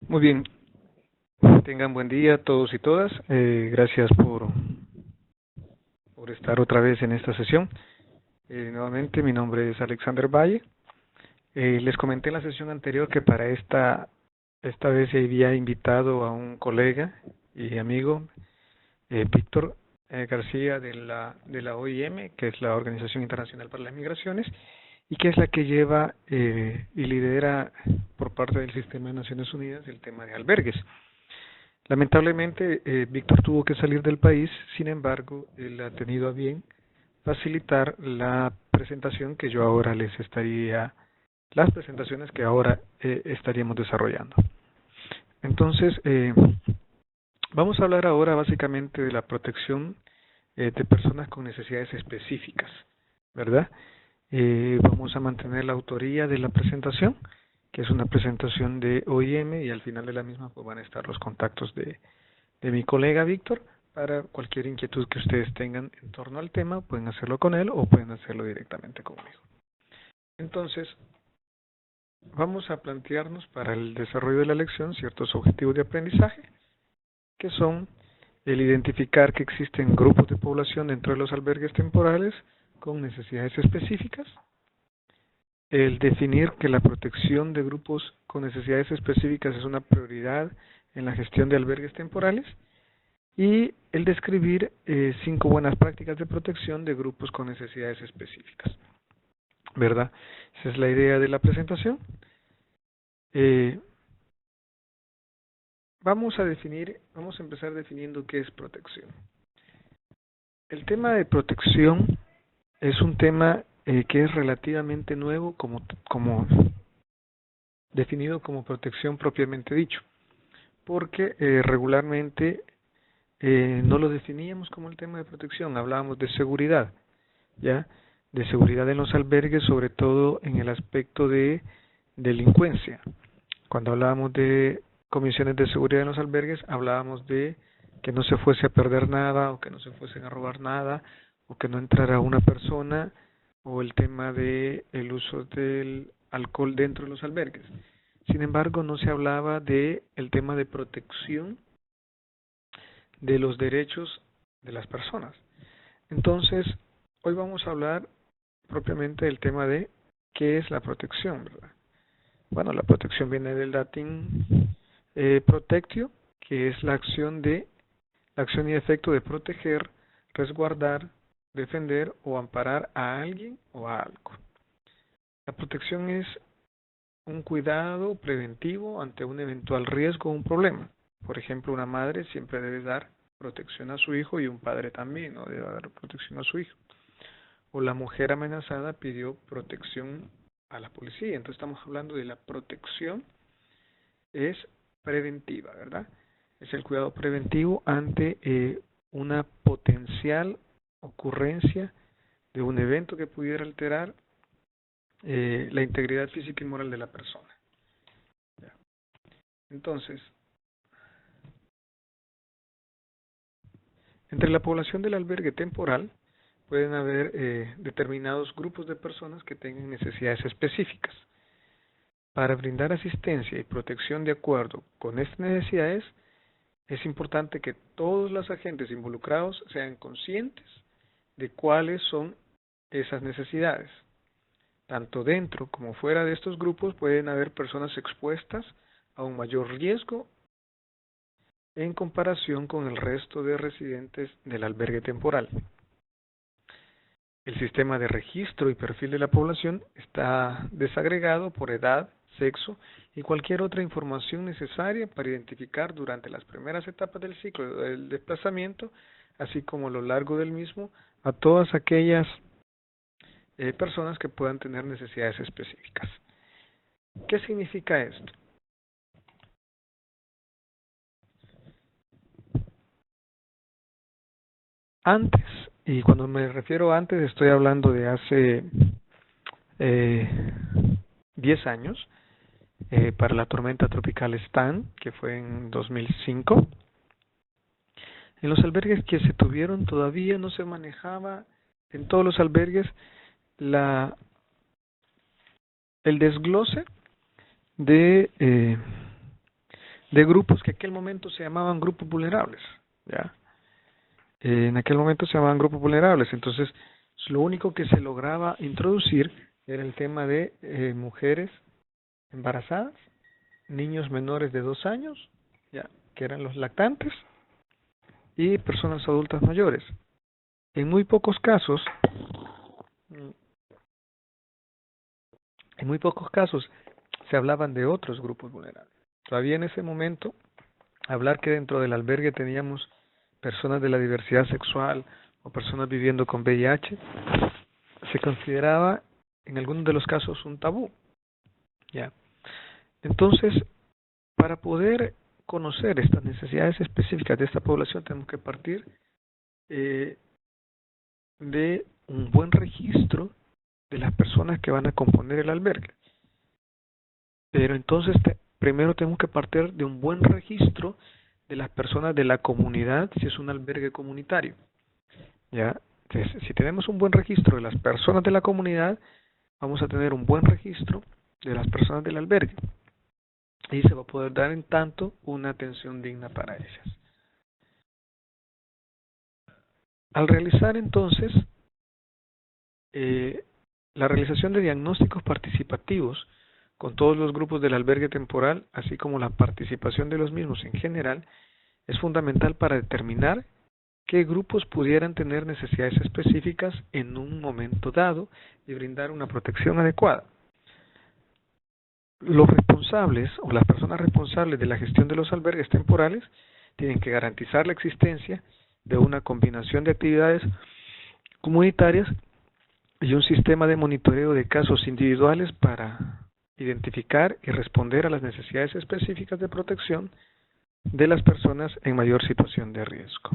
Muy bien, tengan buen día todos y todas. Gracias por estar otra vez en esta sesión. Nuevamente, mi nombre es Alexander Valle. Les comenté en la sesión anterior que para esta vez había invitado a un colega y amigo, Víctor García de la OIM, que es la Organización Internacional para las Migraciones, y que es la que lleva y lidera por parte del Sistema de Naciones Unidas el tema de albergues. Lamentablemente, Víctor tuvo que salir del país, sin embargo, él ha tenido a bien facilitar la presentación que yo ahora las presentaciones que ahora estaríamos desarrollando. Entonces, vamos a hablar ahora básicamente de la protección de personas con necesidades específicas, ¿verdad? Vamos a mantener la autoría de la presentación, que es una presentación de OIM, y al final de la misma pues van a estar los contactos de mi colega Víctor. Para cualquier inquietud que ustedes tengan en torno al tema, pueden hacerlo con él o pueden hacerlo directamente conmigo. Entonces, vamos a plantearnos para el desarrollo de la lección ciertos objetivos de aprendizaje, que son el identificar que existen grupos de población dentro de los albergues temporales con necesidades específicas, el definir que la protección de grupos con necesidades específicas es una prioridad en la gestión de albergues temporales, y el describir 5 buenas prácticas de protección de grupos con necesidades específicas, ¿verdad? Esa es la idea de la presentación. Vamos a empezar definiendo qué es protección. El tema de protección es un tema que es relativamente nuevo, como definido como protección propiamente dicho, porque regularmente no lo definíamos como el tema de protección, hablábamos de seguridad, ¿ya? De seguridad en los albergues, sobre todo en el aspecto de delincuencia. Cuando hablábamos de comisiones de seguridad en los albergues, hablábamos de que no se fuese a perder nada, o que no se fuesen a robar nada, o que no entrara una persona, o el tema de el uso del alcohol dentro de los albergues. Sin embargo, no se hablaba de el tema de protección de los derechos de las personas. Entonces, hoy vamos a hablar propiamente del tema de qué es la protección, ¿verdad? Bueno, la protección viene del latín protectio, que es la acción y efecto de proteger, resguardar, defender o amparar a alguien o a algo. La protección es un cuidado preventivo ante un eventual riesgo o un problema. Por ejemplo, una madre siempre debe dar protección a su hijo, y un padre también, ¿no?, debe dar protección a su hijo. O la mujer amenazada pidió protección a la policía. Entonces estamos hablando de la protección, es preventiva, ¿verdad? Es el cuidado preventivo ante una potencial ocurrencia de un evento que pudiera alterar la integridad física y moral de la persona. ¿Ya? Entonces, entre la población del albergue temporal pueden haber determinados grupos de personas que tengan necesidades específicas. Para brindar asistencia y protección de acuerdo con estas necesidades, es importante que todos los agentes involucrados sean conscientes de cuáles son esas necesidades. Tanto dentro como fuera de estos grupos pueden haber personas expuestas a un mayor riesgo en comparación con el resto de residentes del albergue temporal. El sistema de registro y perfil de la población está desagregado por edad, sexo y cualquier otra información necesaria para identificar durante las primeras etapas del ciclo del desplazamiento, así como a lo largo del mismo, a todas aquellas personas que puedan tener necesidades específicas. ¿Qué significa esto? Antes, y cuando me refiero a antes estoy hablando de hace 10 años, para la tormenta tropical Stan, que fue en 2005. En los albergues que se tuvieron todavía no se manejaba en todos los albergues el desglose de de grupos que en aquel momento se llamaban grupos vulnerables, ¿ya? En aquel momento se llamaban grupos vulnerables, entonces lo único que se lograba introducir era el tema de mujeres embarazadas, niños menores de 2 años, ya, que eran los lactantes, y personas adultas mayores. En muy pocos casos se hablaban de otros grupos vulnerables. Todavía en ese momento, hablar que dentro del albergue teníamos personas de la diversidad sexual o personas viviendo con VIH se consideraba en algunos de los casos un tabú, ¿ya? Entonces, para poder conocer estas necesidades específicas de esta población tenemos que partir de un buen registro de las personas que van a componer el albergue. Pero entonces primero tenemos que partir de un buen registro de las personas de la comunidad si es un albergue comunitario, ¿ya? Entonces, si tenemos un buen registro de las personas de la comunidad, vamos a tener un buen registro de las personas del albergue y se va a poder dar en tanto una atención digna para ellas. Al realizar entonces la realización de diagnósticos participativos con todos los grupos del albergue temporal, así como la participación de los mismos en general, es fundamental para determinar qué grupos pudieran tener necesidades específicas en un momento dado y brindar una protección adecuada. Los responsables o las personas responsables de la gestión de los albergues temporales tienen que garantizar la existencia de una combinación de actividades comunitarias y un sistema de monitoreo de casos individuales para identificar y responder a las necesidades específicas de protección de las personas en mayor situación de riesgo.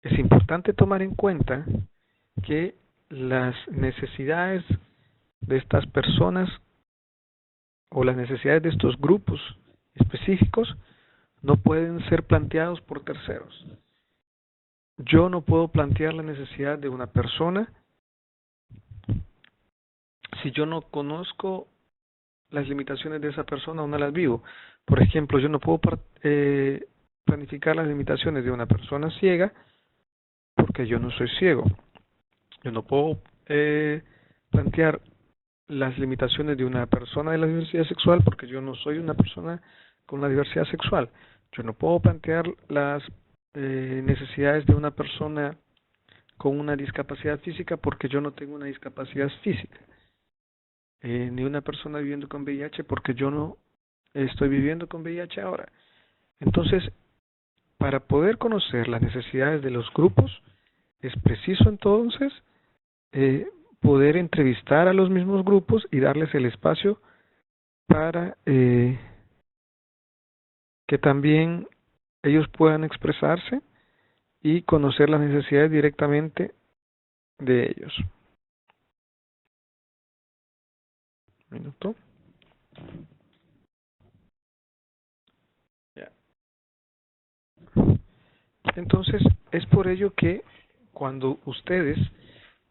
Es importante tomar en cuenta que las necesidades de estas personas o las necesidades de estos grupos específicos no pueden ser planteados por terceros. Yo no puedo plantear la necesidad de una persona si yo no conozco las limitaciones de esa persona o no las vivo. Por ejemplo, yo no puedo planificar las limitaciones de una persona ciega porque yo no soy ciego. Yo no puedo plantear las limitaciones de una persona de la diversidad sexual porque yo no soy una persona con una diversidad sexual. Yo no puedo plantear las necesidades de una persona con una discapacidad física porque yo no tengo una discapacidad física. Ni una persona viviendo con VIH porque yo no estoy viviendo con VIH ahora. Entonces, para poder conocer las necesidades de los grupos, es preciso entonces poder entrevistar a los mismos grupos y darles el espacio para que también ellos puedan expresarse y conocer las necesidades directamente de ellos. Un minuto. Ya. Entonces, es por ello que cuando ustedes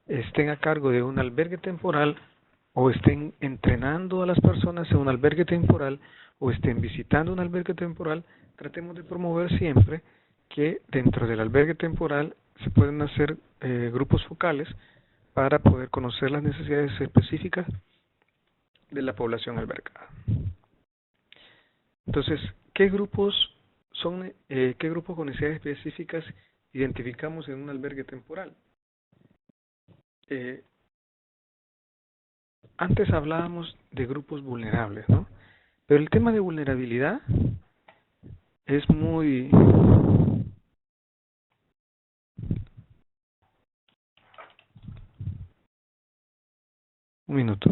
estén a cargo de un albergue temporal o estén entrenando a las personas en un albergue temporal o estén visitando un albergue temporal, tratemos de promover siempre que dentro del albergue temporal se pueden hacer grupos focales para poder conocer las necesidades específicas de la población albergada. Entonces, ¿qué grupos con necesidades específicas identificamos en un albergue temporal? Antes hablábamos de grupos vulnerables, ¿no? Pero el tema de vulnerabilidad es muy... Un minuto.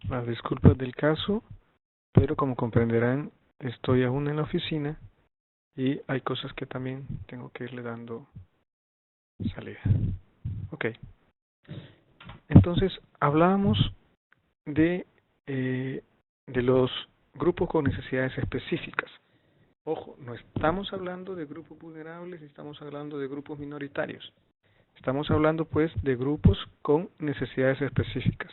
Las disculpas del caso, pero como comprenderán, estoy aún en la oficina y hay cosas que también tengo que irle dando salida. Ok. Entonces, hablábamos de, de los grupos con necesidades específicas. Ojo, no estamos hablando de grupos vulnerables, estamos hablando de grupos minoritarios. Estamos hablando, pues, de grupos con necesidades específicas.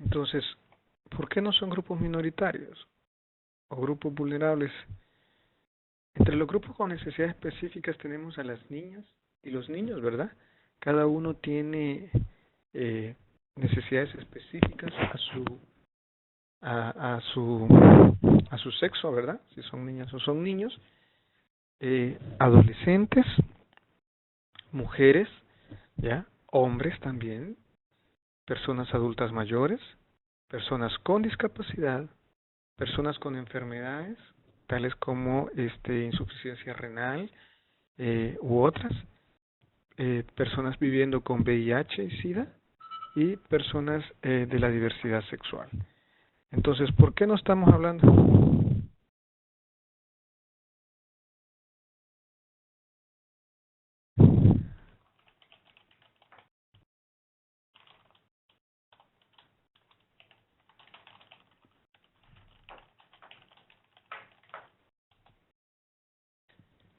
Entonces, ¿por qué no son grupos minoritarios o grupos vulnerables? Entre los grupos con necesidades específicas tenemos a las niñas y los niños, ¿verdad? Cada uno tiene necesidades específicas a su sexo, ¿verdad? Si son niñas o son niños, adolescentes, mujeres, ¿ya? Hombres también, personas adultas mayores, personas con discapacidad, personas con enfermedades, tales como insuficiencia renal u otras, personas viviendo con VIH y SIDA y personas de la diversidad sexual. Entonces, ¿por qué no estamos hablando?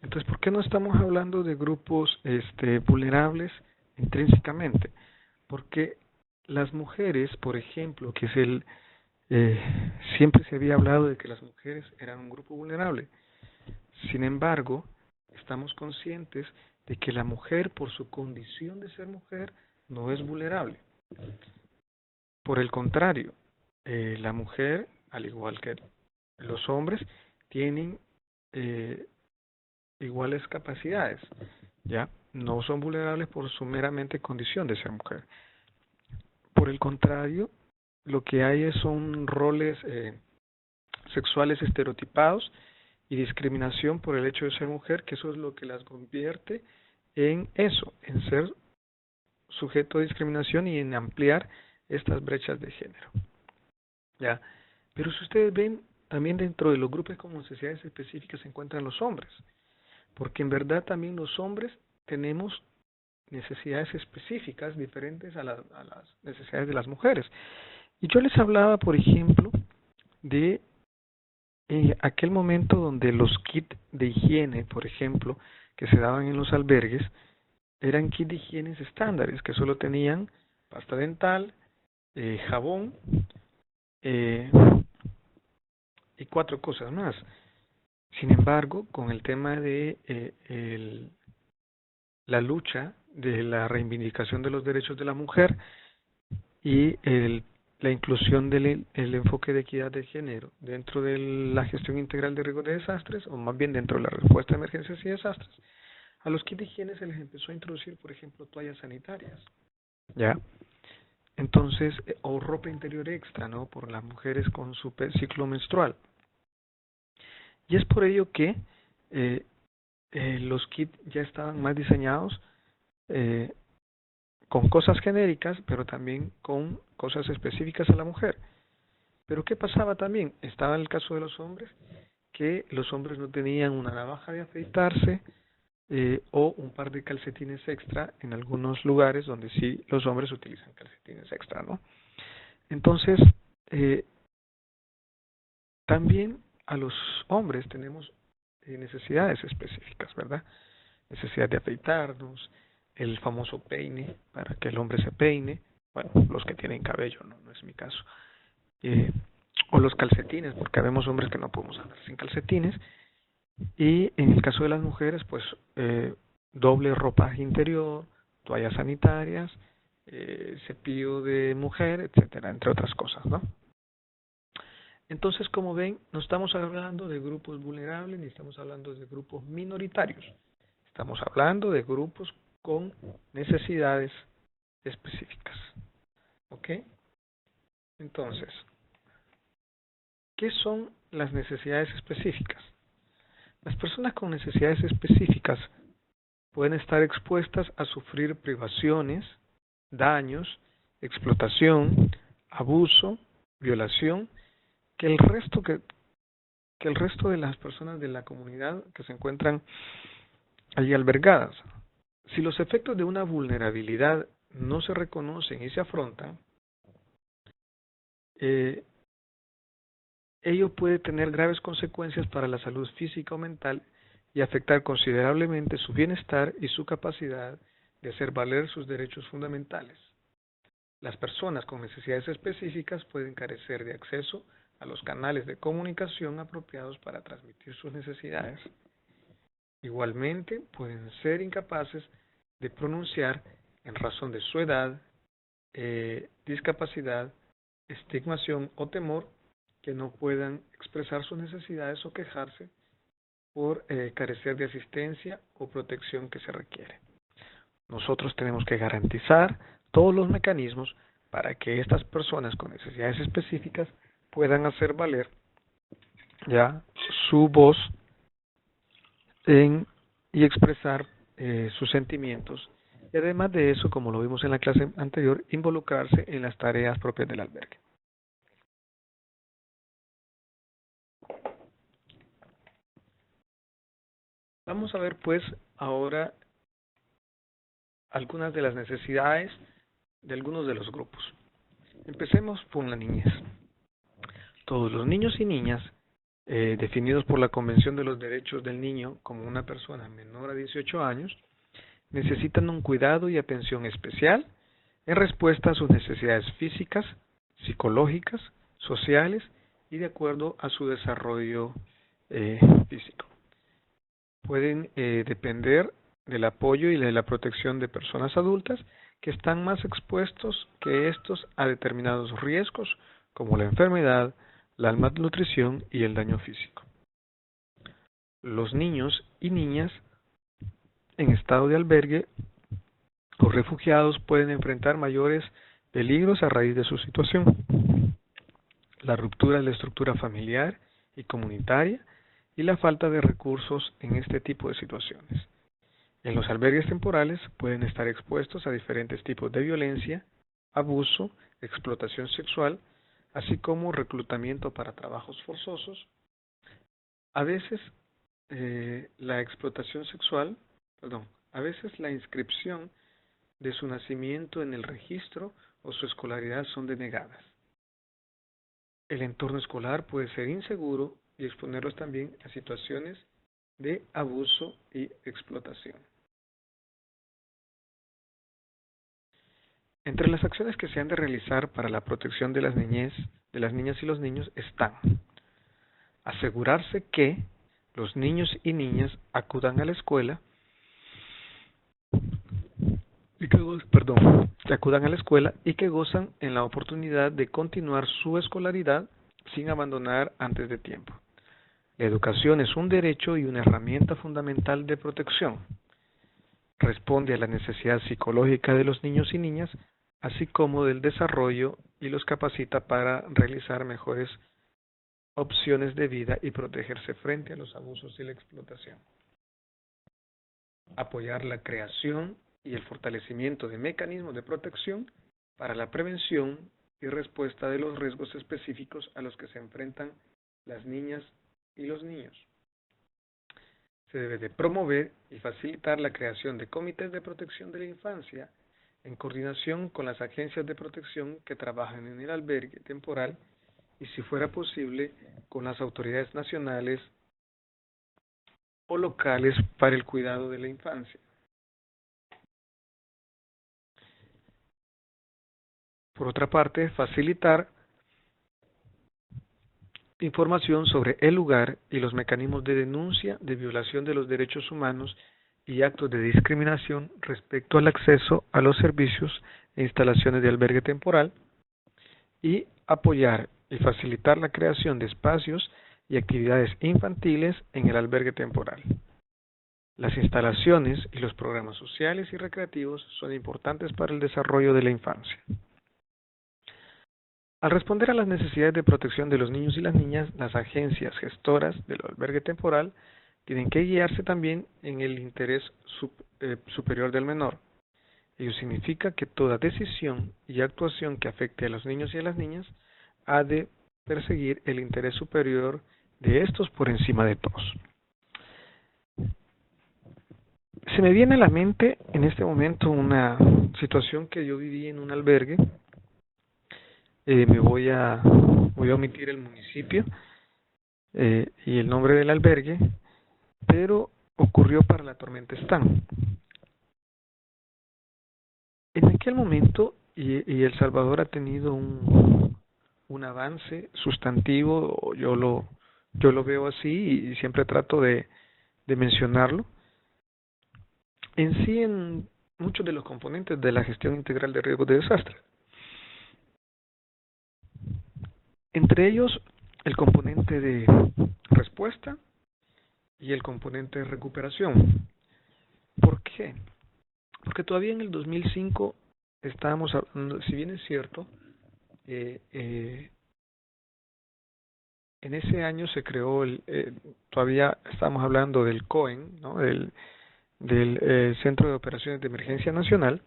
Entonces, ¿por qué no estamos hablando de grupos vulnerables intrínsecamente? Porque las mujeres, por ejemplo, que es siempre se había hablado de que las mujeres eran un grupo vulnerable. Sin embargo, estamos conscientes de que la mujer, por su condición de ser mujer, no es vulnerable. Por el contrario, la mujer, al igual que los hombres, tienen iguales capacidades, ¿ya? No son vulnerables por su meramente condición de ser mujer. Por el contrario, lo que hay son roles sexuales estereotipados y discriminación por el hecho de ser mujer, que eso es lo que las convierte en eso, en ser sujeto de discriminación y en ampliar estas brechas de género. ¿Ya? Pero si ustedes ven, también dentro de los grupos con necesidades específicas se encuentran los hombres, porque en verdad también los hombres tenemos necesidades específicas diferentes a las necesidades de las mujeres. Y yo les hablaba, por ejemplo, de aquel momento donde los kits de higiene, por ejemplo, que se daban en los albergues, eran kits de higiene estándares, que solo tenían pasta dental, jabón y 4 cosas más. Sin embargo, con el tema de la lucha de la reivindicación de los derechos de la mujer y la inclusión del enfoque de equidad de género dentro de la gestión integral de riesgos de desastres, o más bien dentro de la respuesta a emergencias y desastres, a los kits de higiene se les empezó a introducir, por ejemplo, toallas sanitarias, ¿ya? Entonces, o ropa interior extra, ¿no? Por las mujeres con su ciclo menstrual. Y es por ello que los kits ya estaban más diseñados con cosas genéricas, pero también con cosas específicas a la mujer. Pero ¿qué pasaba también? Estaba el caso de los hombres, que los hombres no tenían una navaja de afeitarse o un par de calcetines extra en algunos lugares donde sí los hombres utilizan calcetines extra, ¿no? Entonces, también a los hombres tenemos necesidades específicas, ¿verdad? Necesidad de afeitarnos, el famoso peine para que el hombre se peine, bueno, los que tienen cabello, no es mi caso, o los calcetines, porque habemos hombres que no podemos andar sin calcetines, y en el caso de las mujeres, pues doble ropaje interior, toallas sanitarias, cepillo de mujer, etcétera, entre otras cosas, ¿no? Entonces, como ven, no estamos hablando de grupos vulnerables ni estamos hablando de grupos minoritarios. Estamos hablando de grupos con necesidades específicas. ¿Ok? Entonces, ¿Qué son las necesidades específicas? Las personas con necesidades específicas pueden estar expuestas a sufrir privaciones, daños, explotación, abuso, violación, que el resto de las personas de la comunidad que se encuentran allí albergadas. Si los efectos de una vulnerabilidad no se reconocen y se afrontan, ello puede tener graves consecuencias para la salud física o mental y afectar considerablemente su bienestar y su capacidad de hacer valer sus derechos fundamentales. Las personas con necesidades específicas pueden carecer de acceso a los canales de comunicación apropiados para transmitir sus necesidades. Igualmente, pueden ser incapaces de pronunciar en razón de su edad, discapacidad, estigmación o temor, que no puedan expresar sus necesidades o quejarse por carecer de asistencia o protección que se requiere. Nosotros tenemos que garantizar todos los mecanismos para que estas personas con necesidades específicas puedan hacer valer ya su voz y expresar sus sentimientos. Y además de eso, como lo vimos en la clase anterior, involucrarse en las tareas propias del albergue. Vamos a ver pues ahora algunas de las necesidades de algunos de los grupos. Empecemos con la niñez. Todos los niños y niñas definidos por la Convención de los Derechos del Niño como una persona menor a 18 años necesitan un cuidado y atención especial en respuesta a sus necesidades físicas, psicológicas, sociales y de acuerdo a su desarrollo físico. Pueden depender del apoyo y de la protección de personas adultas que están más expuestos que estos a determinados riesgos como la enfermedad, la malnutrición y el daño físico. Los niños y niñas en estado de albergue o refugiados pueden enfrentar mayores peligros a raíz de su situación. La ruptura de la estructura familiar y comunitaria y la falta de recursos en este tipo de situaciones. En los albergues temporales pueden estar expuestos a diferentes tipos de violencia, abuso, explotación sexual, así como reclutamiento para trabajos forzosos. A veces la explotación sexual, a veces la inscripción de su nacimiento en el registro o su escolaridad son denegadas. El entorno escolar puede ser inseguro y exponerlos también a situaciones de abuso y explotación. Entre las acciones que se han de realizar para la protección de las niñas y los niños están asegurarse que los niños y niñas acudan a la escuela y que gozan en la oportunidad de continuar su escolaridad sin abandonar antes de tiempo. La educación es un derecho y una herramienta fundamental de protección. Responde a la necesidad psicológica de los niños y niñas, así como del desarrollo, y los capacita para realizar mejores opciones de vida y protegerse frente a los abusos y la explotación. Apoyar la creación y el fortalecimiento de mecanismos de protección para la prevención y respuesta de los riesgos específicos a los que se enfrentan las niñas y los niños. Se debe de promover y facilitar la creación de comités de protección de la infancia en coordinación con las agencias de protección que trabajan en el albergue temporal y, si fuera posible, con las autoridades nacionales o locales para el cuidado de la infancia. Por otra parte, facilitar información sobre el lugar y los mecanismos de denuncia de violación de los derechos humanos y actos de discriminación respecto al acceso a los servicios e instalaciones de albergue temporal, y apoyar y facilitar la creación de espacios y actividades infantiles en el albergue temporal. Las instalaciones y los programas sociales y recreativos son importantes para el desarrollo de la infancia. Al responder a las necesidades de protección de los niños y las niñas, las agencias gestoras del albergue temporal tienen que guiarse también en el interés superior del menor. Ello significa que toda decisión y actuación que afecte a los niños y a las niñas ha de perseguir el interés superior de estos por encima de todos. Se me viene a la mente en este momento una situación que yo viví en un albergue. Voy a omitir el municipio y el nombre del albergue, pero ocurrió para la tormenta Stan. En aquel momento, y El Salvador ha tenido un avance sustantivo, yo lo veo así y siempre trato de mencionarlo, en muchos de los componentes de la gestión integral de riesgos de desastre. Entre ellos, el componente de respuesta y el componente de recuperación. ¿Por qué? Porque todavía en el 2005 estábamos hablando, si bien es cierto, en ese año se creó, todavía estamos hablando del COEN, ¿no? del Centro de Operaciones de Emergencia Nacional,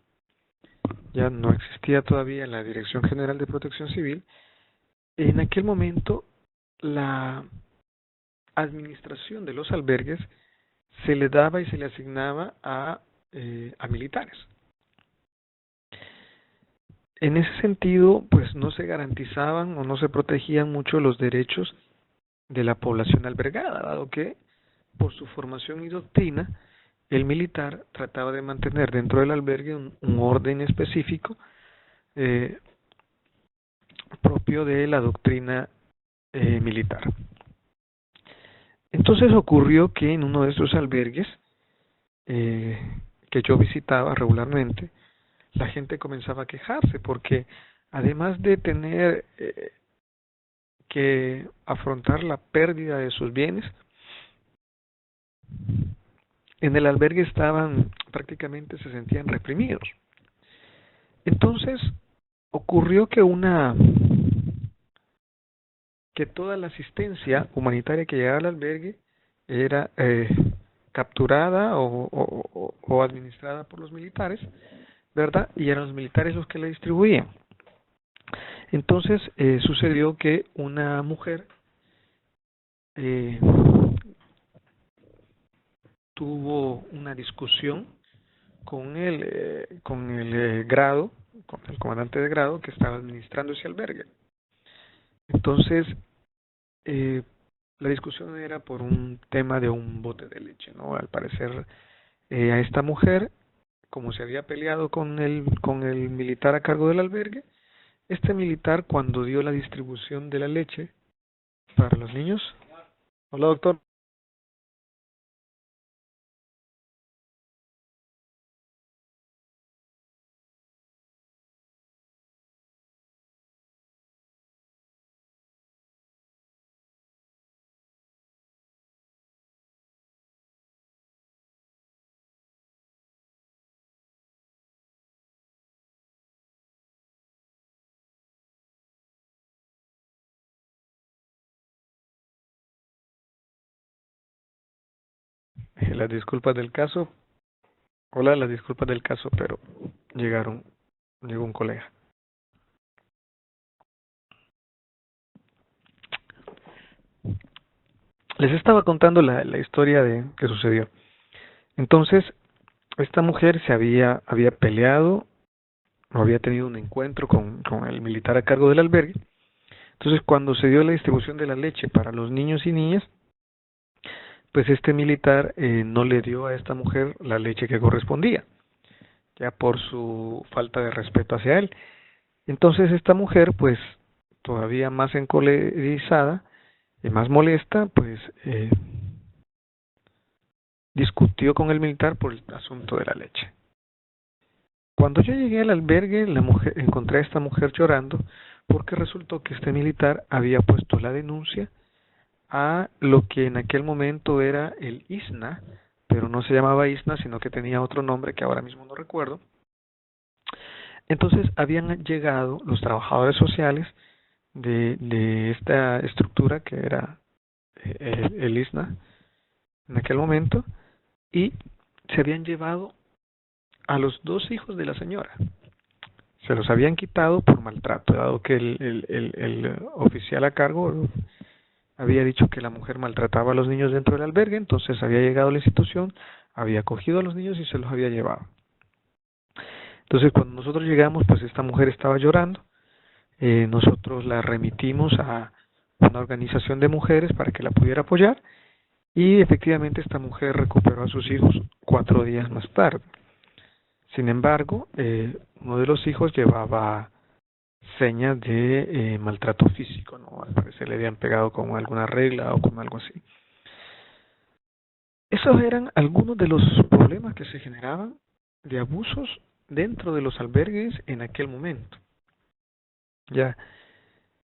ya no existía todavía la Dirección General de Protección Civil. En aquel momento la administración de los albergues se le daba y se le asignaba a militares. En ese sentido, pues no se garantizaban o no se protegían mucho los derechos de la población albergada, dado que por su formación y doctrina el militar trataba de mantener dentro del albergue un orden específico propio de la doctrina militar. Entonces ocurrió que en uno de estos albergues que yo visitaba regularmente, la gente comenzaba a quejarse porque además de tener que afrontar la pérdida de sus bienes, en el albergue estaban prácticamente se sentían reprimidos. Entonces ocurrió que toda la asistencia humanitaria que llegaba al albergue era capturada o administrada por los militares, ¿verdad? Y eran los militares los que la distribuían. Entonces sucedió que una mujer tuvo una discusión con el grado, con el comandante de grado que estaba administrando ese albergue. Entonces la discusión era por un tema de un bote de leche, ¿no? Al parecer a esta mujer, como se había peleado con el militar a cargo del albergue, este militar, cuando dio la distribución de la leche para los niños. Hola, doctor. Las disculpas del caso. Hola, las disculpas del caso, pero llegó un colega. Les estaba contando la historia de que sucedió. Entonces, esta mujer se había peleado o había tenido un encuentro con el militar a cargo del albergue. Entonces, cuando se dio la distribución de la leche para los niños y niñas, pues este militar no le dio a esta mujer la leche que correspondía, ya por su falta de respeto hacia él. Entonces esta mujer, pues todavía más encolerizada y más molesta, pues discutió con el militar por el asunto de la leche. Cuando yo llegué al albergue, encontré a esta mujer llorando porque resultó que este militar había puesto la denuncia a lo que en aquel momento era el ISNA, pero no se llamaba ISNA, sino que tenía otro nombre que ahora mismo no recuerdo. Entonces habían llegado los trabajadores sociales de esta estructura que era el ISNA en aquel momento, y se habían llevado a los dos hijos de la señora. Se los habían quitado por maltrato, dado que el oficial a cargo había dicho que la mujer maltrataba a los niños dentro del albergue. Entonces había llegado a la institución, había cogido a los niños y se los había llevado. Entonces cuando nosotros llegamos, pues esta mujer estaba llorando. Nosotros la remitimos a una organización de mujeres para que la pudiera apoyar, y efectivamente esta mujer recuperó a sus hijos 4 días más tarde. Sin embargo, uno de los hijos llevaba señas de maltrato físico, ¿no? Al parecer le habían pegado con alguna regla o con algo así. Esos eran algunos de los problemas que se generaban de abusos dentro de los albergues en aquel momento. Ya,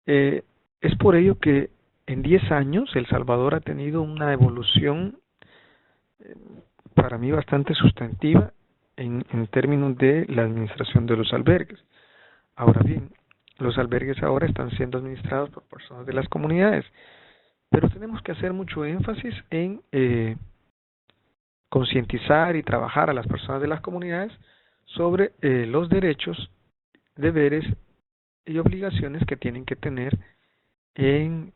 es por ello que en 10 años El Salvador ha tenido una evolución para mí bastante sustantiva en términos de la administración de los albergues. Ahora bien, los albergues ahora están siendo administrados por personas de las comunidades, pero tenemos que hacer mucho énfasis en concientizar y trabajar a las personas de las comunidades sobre los derechos, deberes y obligaciones que tienen que tener en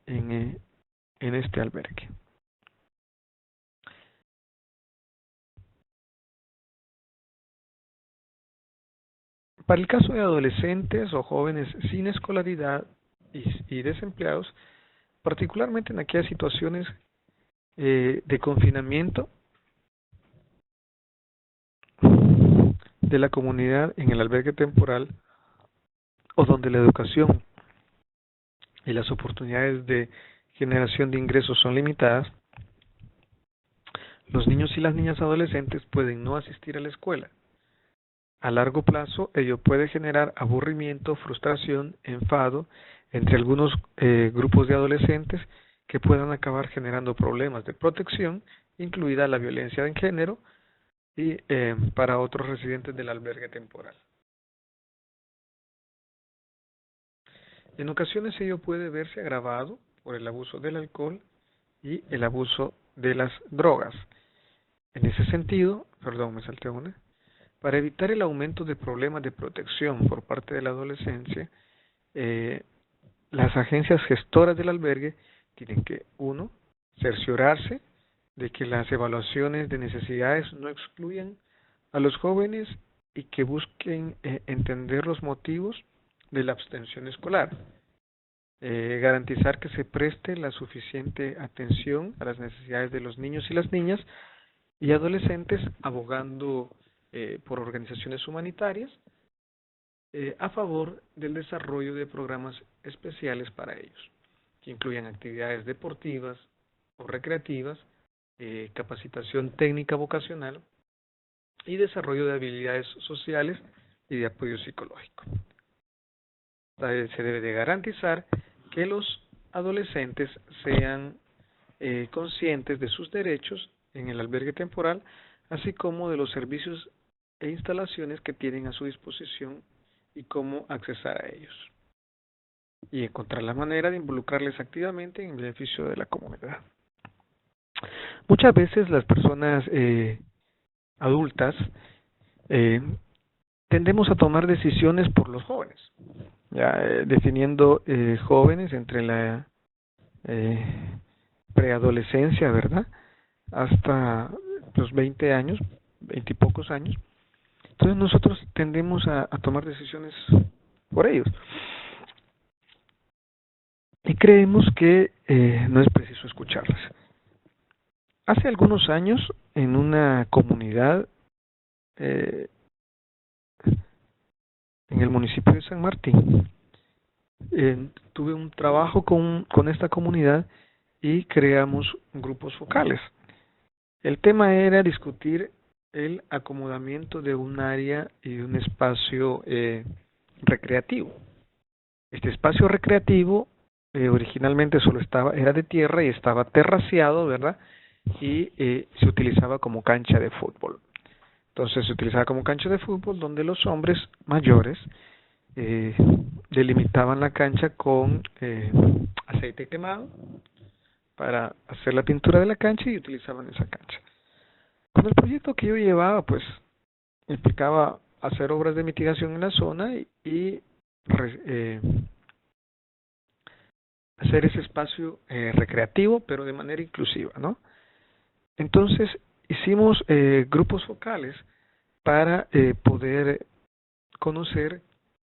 este albergue. Para el caso de adolescentes o jóvenes sin escolaridad y desempleados, particularmente en aquellas situaciones de confinamiento de la comunidad en el albergue temporal, o donde la educación y las oportunidades de generación de ingresos son limitadas, los niños y las niñas adolescentes pueden no asistir a la escuela. A largo plazo, ello puede generar aburrimiento, frustración, enfado entre algunos grupos de adolescentes, que puedan acabar generando problemas de protección, incluida la violencia de género, y para otros residentes del albergue temporal. En ocasiones ello puede verse agravado por el abuso del alcohol y el abuso de las drogas. En ese sentido, me salté una. Para evitar el aumento de problemas de protección por parte de la adolescencia, las agencias gestoras del albergue tienen que, 1, cerciorarse de que las evaluaciones de necesidades no excluyan a los jóvenes y que busquen entender los motivos de la abstención escolar. Garantizar que se preste la suficiente atención a las necesidades de los niños y las niñas y adolescentes, abogando por organizaciones humanitarias a favor del desarrollo de programas especiales para ellos, que incluyan actividades deportivas o recreativas, capacitación técnica vocacional y desarrollo de habilidades sociales y de apoyo psicológico. Se debe de garantizar que los adolescentes sean conscientes de sus derechos en el albergue temporal, así como de los servicios e instalaciones que tienen a su disposición y cómo accesar a ellos, y encontrar la manera de involucrarles activamente en beneficio de la comunidad. Muchas veces las personas adultas tendemos a tomar decisiones por los jóvenes, ya definiendo jóvenes entre la preadolescencia, ¿verdad?, hasta los 20 años, 20 y pocos años. Entonces nosotros tendemos a tomar decisiones por ellos. Y creemos que no es preciso escucharlas. Hace algunos años, en una comunidad en el municipio de San Martín, tuve un trabajo con esta comunidad y creamos grupos focales. El tema era discutir el acomodamiento de un área y un espacio recreativo. Este espacio recreativo originalmente era de tierra y estaba terraceado, ¿verdad? Y se utilizaba como cancha de fútbol. Entonces se utilizaba como cancha de fútbol donde los hombres mayores delimitaban la cancha con aceite quemado para hacer la pintura de la cancha y utilizaban esa cancha. Con el proyecto que yo llevaba, pues implicaba hacer obras de mitigación en la zona y hacer ese espacio recreativo, pero de manera inclusiva, ¿no? Entonces hicimos grupos focales para poder conocer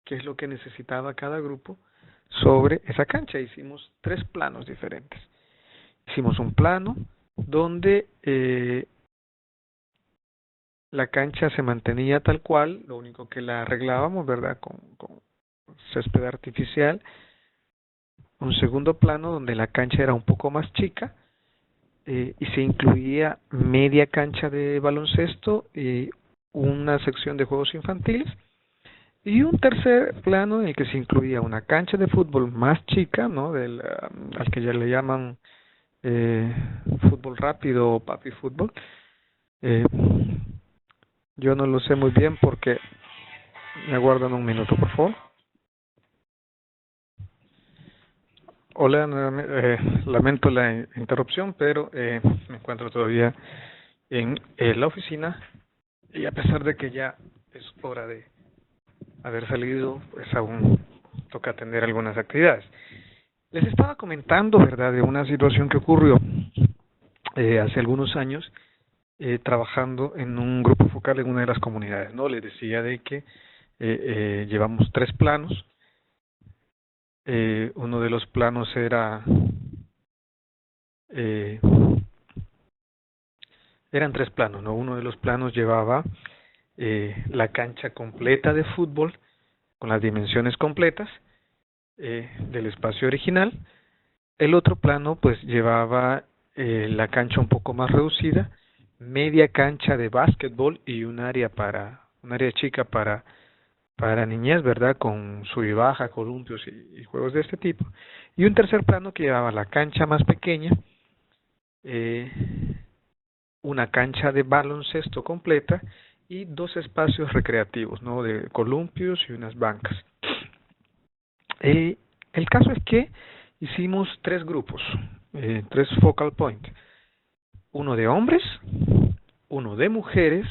qué es lo que necesitaba cada grupo sobre esa cancha. Hicimos 3 planos diferentes. Hicimos un plano donde la cancha se mantenía tal cual, lo único que la arreglábamos, ¿verdad? Con césped artificial. Un segundo plano donde la cancha era un poco más chica y se incluía media cancha de baloncesto y una sección de juegos infantiles. Y un tercer plano en el que se incluía una cancha de fútbol más chica, ¿no? Al que ya le llaman fútbol rápido o papi fútbol. Yo no lo sé muy bien porque me aguardan un minuto, por favor. Hola, lamento la interrupción, pero me encuentro todavía en la oficina y a pesar de que ya es hora de haber salido, pues aún toca atender algunas actividades. Les estaba comentando, ¿verdad?, de una situación que ocurrió hace algunos años trabajando en un grupo focal en una de las comunidades, ¿no? Les decía de que llevamos 3 planos. Uno de los planos eran 3 planos, ¿no? Uno de los planos llevaba la cancha completa de fútbol con las dimensiones completas del espacio original. El otro plano pues llevaba la cancha un poco más reducida, media cancha de básquetbol y un área chica para niñez, ¿verdad? Con sub y baja, columpios y juegos de este tipo. Y un tercer plano que llevaba la cancha más pequeña, una cancha de baloncesto completa y 2 espacios recreativos, ¿no? De columpios y unas bancas. El caso es que hicimos 3 grupos, 3 focal points. Uno de hombres, uno de mujeres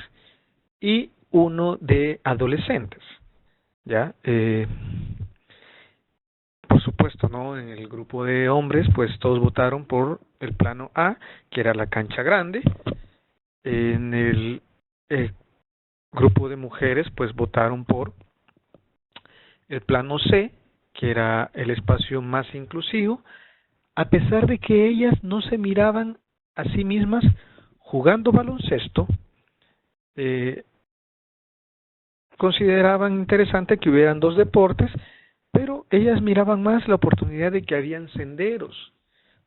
y uno de adolescentes. ¿Ya? Por supuesto, ¿no? En el grupo de hombres, pues todos votaron por el plano A, que era la cancha grande. En el grupo de mujeres, pues votaron por el plano C, que era el espacio más inclusivo, a pesar de que ellas no se miraban a sí mismas jugando baloncesto. Consideraban interesante que hubieran 2 deportes, pero ellas miraban más la oportunidad de que habían senderos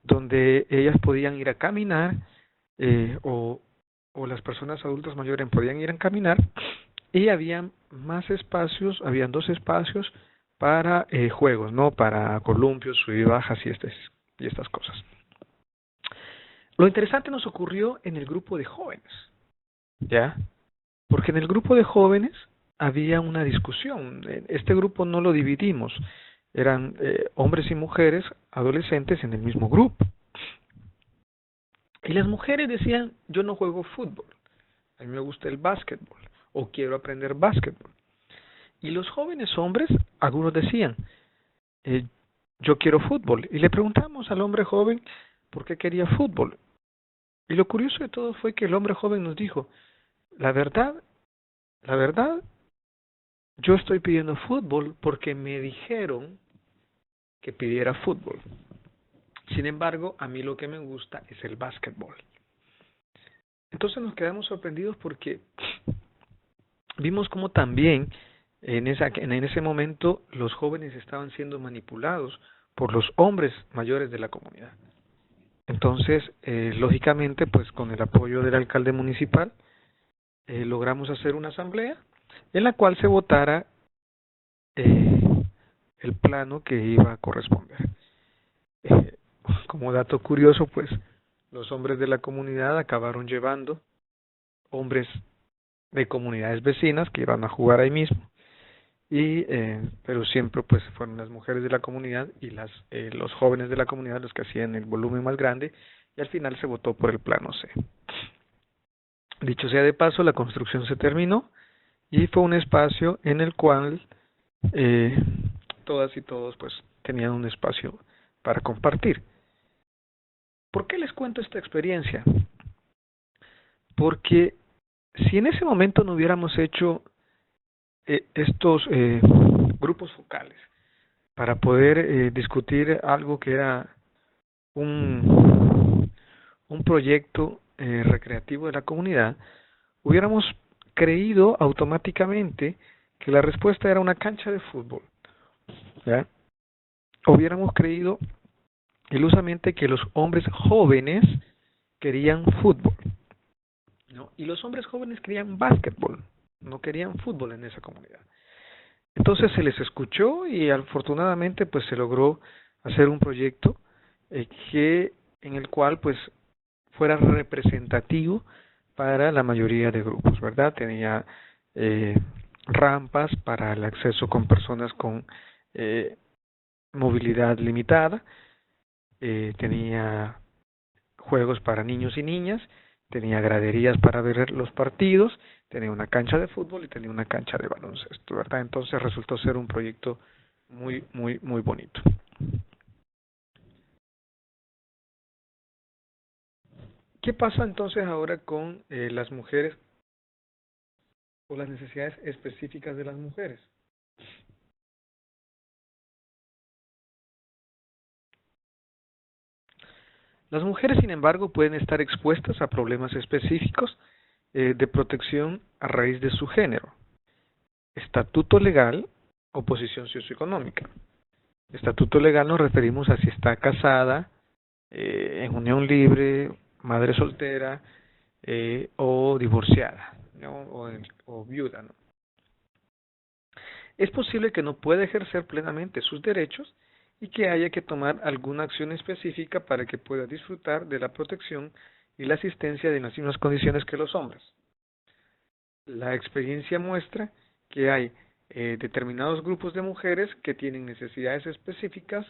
donde ellas podían ir a caminar o las personas adultas mayores podían ir a caminar y habían más espacios, habían 2 espacios para juegos, ¿no? Para columpios, sub y bajas y estas cosas. Lo interesante nos ocurrió en el grupo de jóvenes, ¿ya? Porque en el grupo de jóvenes había una discusión. Este grupo no lo dividimos. Eran hombres y mujeres, adolescentes en el mismo grupo. Y las mujeres decían, yo no juego fútbol, a mí me gusta el básquetbol, o quiero aprender básquetbol. Y los jóvenes hombres, algunos decían, yo quiero fútbol. Y le preguntamos al hombre joven por qué quería fútbol. Y lo curioso de todo fue que el hombre joven nos dijo, la verdad, yo estoy pidiendo fútbol porque me dijeron que pidiera fútbol. Sin embargo, a mí lo que me gusta es el básquetbol. Entonces nos quedamos sorprendidos porque vimos cómo también en ese momento los jóvenes estaban siendo manipulados por los hombres mayores de la comunidad. Entonces, lógicamente, pues con el apoyo del alcalde municipal, logramos hacer una asamblea en la cual se votara el plano que iba a corresponder. Como dato curioso, pues los hombres de la comunidad acabaron llevando hombres de comunidades vecinas que iban a jugar ahí mismo pero siempre pues fueron las mujeres de la comunidad y los jóvenes de la comunidad los que hacían el volumen más grande, y al final se votó por el plano C. Dicho sea de paso, la construcción se terminó y fue un espacio en el cual todas y todos pues tenían un espacio para compartir. ¿Por qué les cuento esta experiencia? Porque si en ese momento no hubiéramos hecho estos grupos focales para poder discutir algo que era un proyecto recreativo de la comunidad, hubiéramos creído automáticamente que la respuesta era una cancha de fútbol, ¿ya? Hubiéramos creído ilusamente que los hombres jóvenes querían fútbol, ¿no? Y los hombres jóvenes querían básquetbol, no querían fútbol en esa comunidad. Entonces se les escuchó y afortunadamente pues se logró hacer un proyecto en el cual pues fuera representativo para la mayoría de grupos, ¿verdad? Tenía rampas para el acceso con personas con movilidad limitada, tenía juegos para niños y niñas, tenía graderías para ver los partidos, tenía una cancha de fútbol y tenía una cancha de baloncesto, ¿verdad? Entonces resultó ser un proyecto muy bonito. ¿Qué pasa entonces ahora con las mujeres o las necesidades específicas de las mujeres? Las mujeres, sin embargo, pueden estar expuestas a problemas específicos de protección a raíz de su género, estatuto legal o posición socioeconómica. Estatuto legal nos referimos a si está casada, en unión libre, madre soltera o divorciada, ¿no? o viuda, ¿no? Es posible que no pueda ejercer plenamente sus derechos y que haya que tomar alguna acción específica para que pueda disfrutar de la protección y la asistencia de las mismas condiciones que los hombres. La experiencia muestra que hay determinados grupos de mujeres que tienen necesidades específicas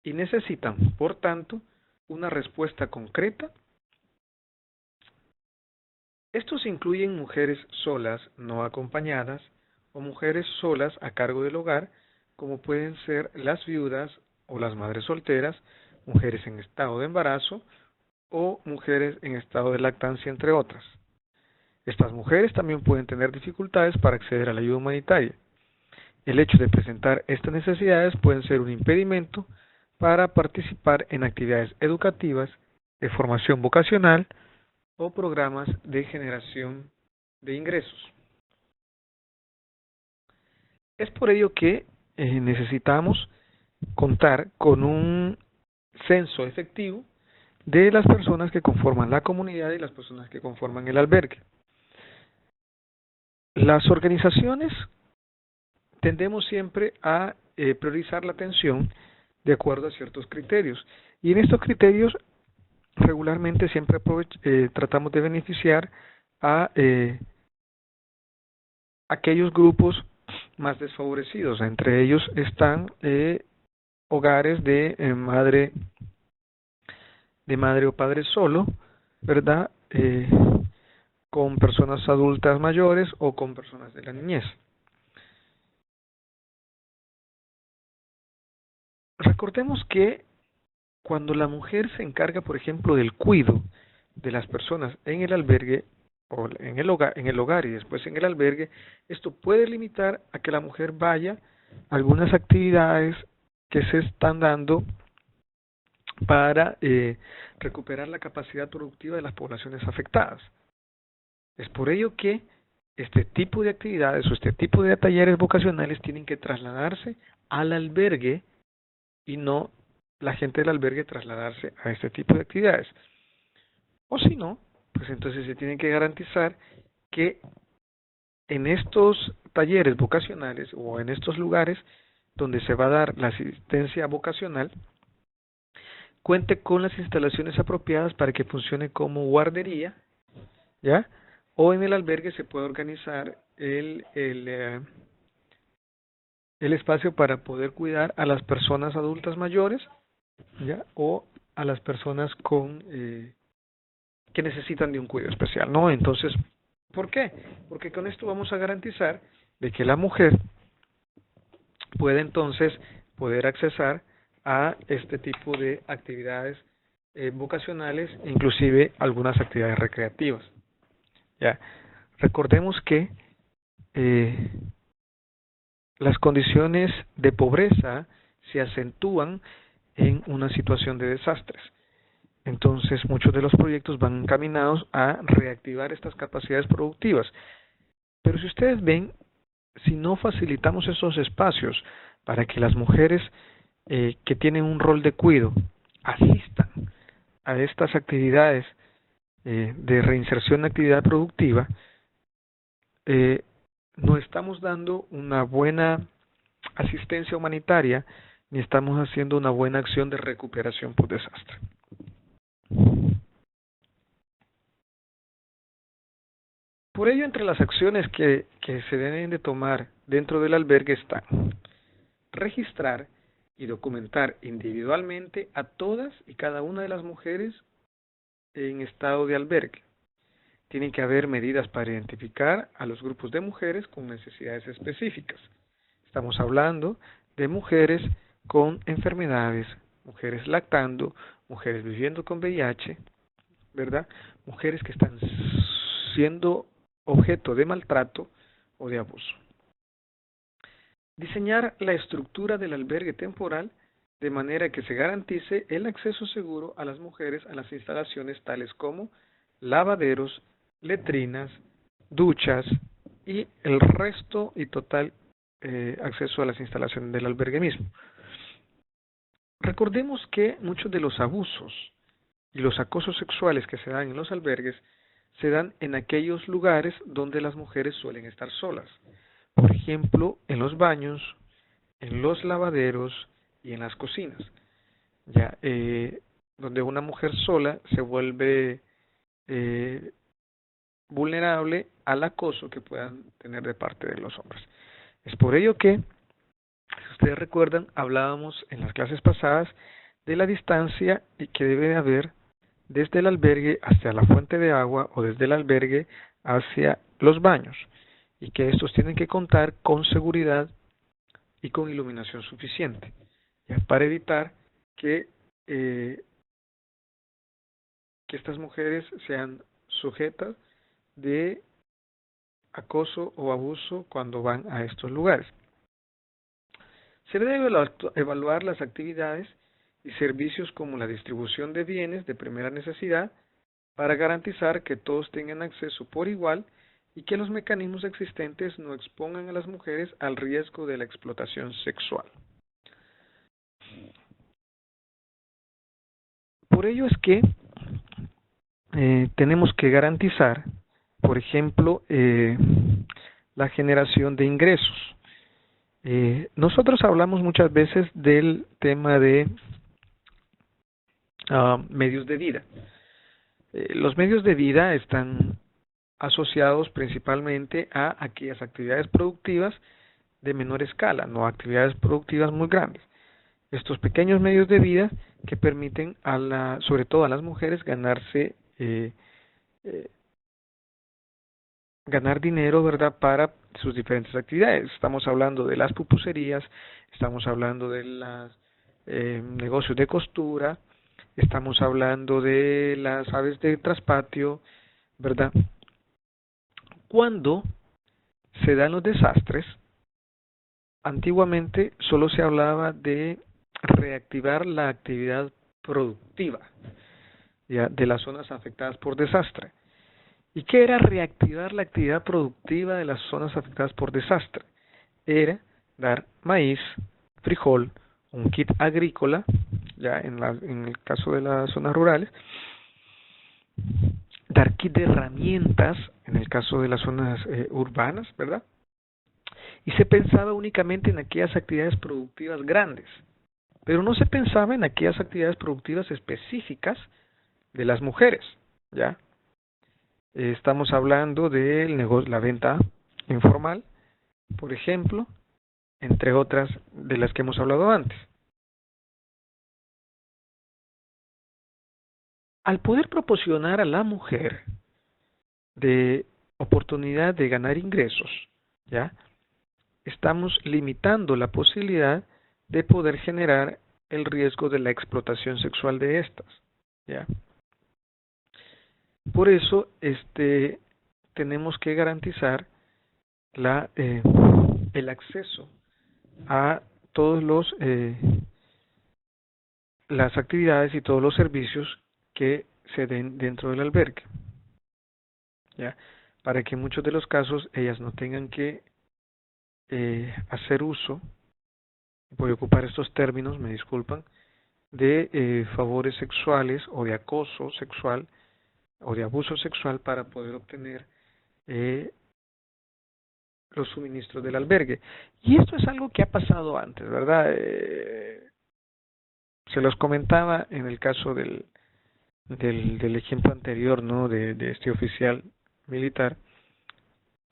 y necesitan, por tanto, una respuesta concreta. Estos incluyen mujeres solas, no acompañadas, o mujeres solas a cargo del hogar, como pueden ser las viudas o las madres solteras, mujeres en estado de embarazo o mujeres en estado de lactancia, entre otras. Estas mujeres también pueden tener dificultades para acceder a la ayuda humanitaria. El hecho de presentar estas necesidades puede ser un impedimento para participar en actividades educativas, de formación vocacional o programas de generación de ingresos. Es por ello que necesitamos contar con un censo efectivo de las personas que conforman la comunidad y las personas que conforman el albergue. Las organizaciones tendemos siempre a priorizar la atención de acuerdo a ciertos criterios, y en estos criterios regularmente siempre tratamos de beneficiar a aquellos grupos más desfavorecidos. Entre ellos están hogares de madre o padre solo, ¿verdad? Con personas adultas mayores o con personas de la niñez. Recordemos que cuando la mujer se encarga, por ejemplo, del cuidado de las personas en el albergue o en el hogar y después en el albergue, esto puede limitar a que la mujer vaya a algunas actividades que se están dando para recuperar la capacidad productiva de las poblaciones afectadas. Es por ello que este tipo de actividades o este tipo de talleres vocacionales tienen que trasladarse al albergue y no la gente del albergue trasladarse a este tipo de actividades. O si no, pues entonces se tiene que garantizar que en estos talleres vocacionales o en estos lugares donde se va a dar la asistencia vocacional, cuente con las instalaciones apropiadas para que funcione como guardería, ¿ya? O en el albergue se puede organizar el espacio para poder cuidar a las personas adultas mayores, ¿ya? O a las personas con que necesitan de un cuidado especial, ¿no? Entonces, ¿por qué? Porque con esto vamos a garantizar de que la mujer puede entonces poder accesar a este tipo de actividades vocacionales, inclusive algunas actividades recreativas. Ya, recordemos que las condiciones de pobreza se acentúan en una situación de desastres. Entonces, muchos de los proyectos van encaminados a reactivar estas capacidades productivas. Pero si ustedes ven, si no facilitamos esos espacios para que las mujeres que tienen un rol de cuidado asistan a estas actividades de reinserción en actividad productiva, no estamos dando una buena asistencia humanitaria ni estamos haciendo una buena acción de recuperación por desastre. Por ello, entre las acciones que se deben de tomar dentro del albergue están registrar y documentar individualmente a todas y cada una de las mujeres en estado de albergue. Tienen que haber medidas para identificar a los grupos de mujeres con necesidades específicas. Estamos hablando de mujeres con enfermedades, mujeres lactando, mujeres viviendo con VIH, ¿verdad? Mujeres que están siendo objeto de maltrato o de abuso. Diseñar la estructura del albergue temporal de manera que se garantice el acceso seguro a las mujeres a las instalaciones tales como lavaderos, letrinas, duchas y el resto y total acceso a las instalaciones del albergue mismo. Recordemos que muchos de los abusos y los acosos sexuales que se dan en los albergues se dan en aquellos lugares donde las mujeres suelen estar solas. Por ejemplo, en los baños, en los lavaderos y en las cocinas. Ya, donde una mujer sola se vuelve vulnerable al acoso que puedan tener de parte de los hombres. Es por ello que, si ustedes recuerdan, hablábamos en las clases pasadas de la distancia que debe de haber desde el albergue hacia la fuente de agua o desde el albergue hacia los baños, y que estos tienen que contar con seguridad y con iluminación suficiente, ya, para evitar que estas mujeres sean sujetas de acoso o abuso cuando van a estos lugares. Se debe evaluar las actividades y servicios como la distribución de bienes de primera necesidad para garantizar que todos tengan acceso por igual y que los mecanismos existentes no expongan a las mujeres al riesgo de la explotación sexual. Por ello es que tenemos que garantizar, por ejemplo, la generación de ingresos. Nosotros hablamos muchas veces del tema de medios de vida. Los medios de vida están asociados principalmente a aquellas actividades productivas de menor escala, no actividades productivas muy grandes. Estos pequeños medios de vida que permiten sobre todo a las mujeres ganarse ganar dinero, ¿verdad?, para sus diferentes actividades. Estamos hablando de las pupuserías, estamos hablando de los negocios de costura, estamos hablando de las aves de traspatio, ¿verdad? Cuando se dan los desastres, antiguamente solo se hablaba de reactivar la actividad productiva, ¿ya?, de las zonas afectadas por desastre. ¿Y qué era reactivar la actividad productiva de las zonas afectadas por desastre? Era dar maíz, frijol, un kit agrícola, ya en el caso de las zonas rurales, dar kit de herramientas en el caso de las zonas urbanas, ¿verdad? Y se pensaba únicamente en aquellas actividades productivas grandes, pero no se pensaba en aquellas actividades productivas específicas de las mujeres, ¿ya? Estamos hablando del negocio, la venta informal, por ejemplo, entre otras de las que hemos hablado antes. Al poder proporcionar a la mujer de oportunidad de ganar ingresos, ¿ya? Estamos limitando la posibilidad de poder generar el riesgo de la explotación sexual de estas, ¿ya? Por eso, tenemos que garantizar el acceso a todos las actividades y todos los servicios que se den dentro del albergue, ¿ya? Para que en muchos de los casos ellas no tengan que hacer uso, voy a ocupar estos términos, me disculpan, de favores sexuales o de acoso sexual o de abuso sexual para poder obtener los suministros del albergue. Y esto es algo que ha pasado antes, ¿verdad? Se los comentaba en el caso del ejemplo anterior, ¿no? De este oficial militar,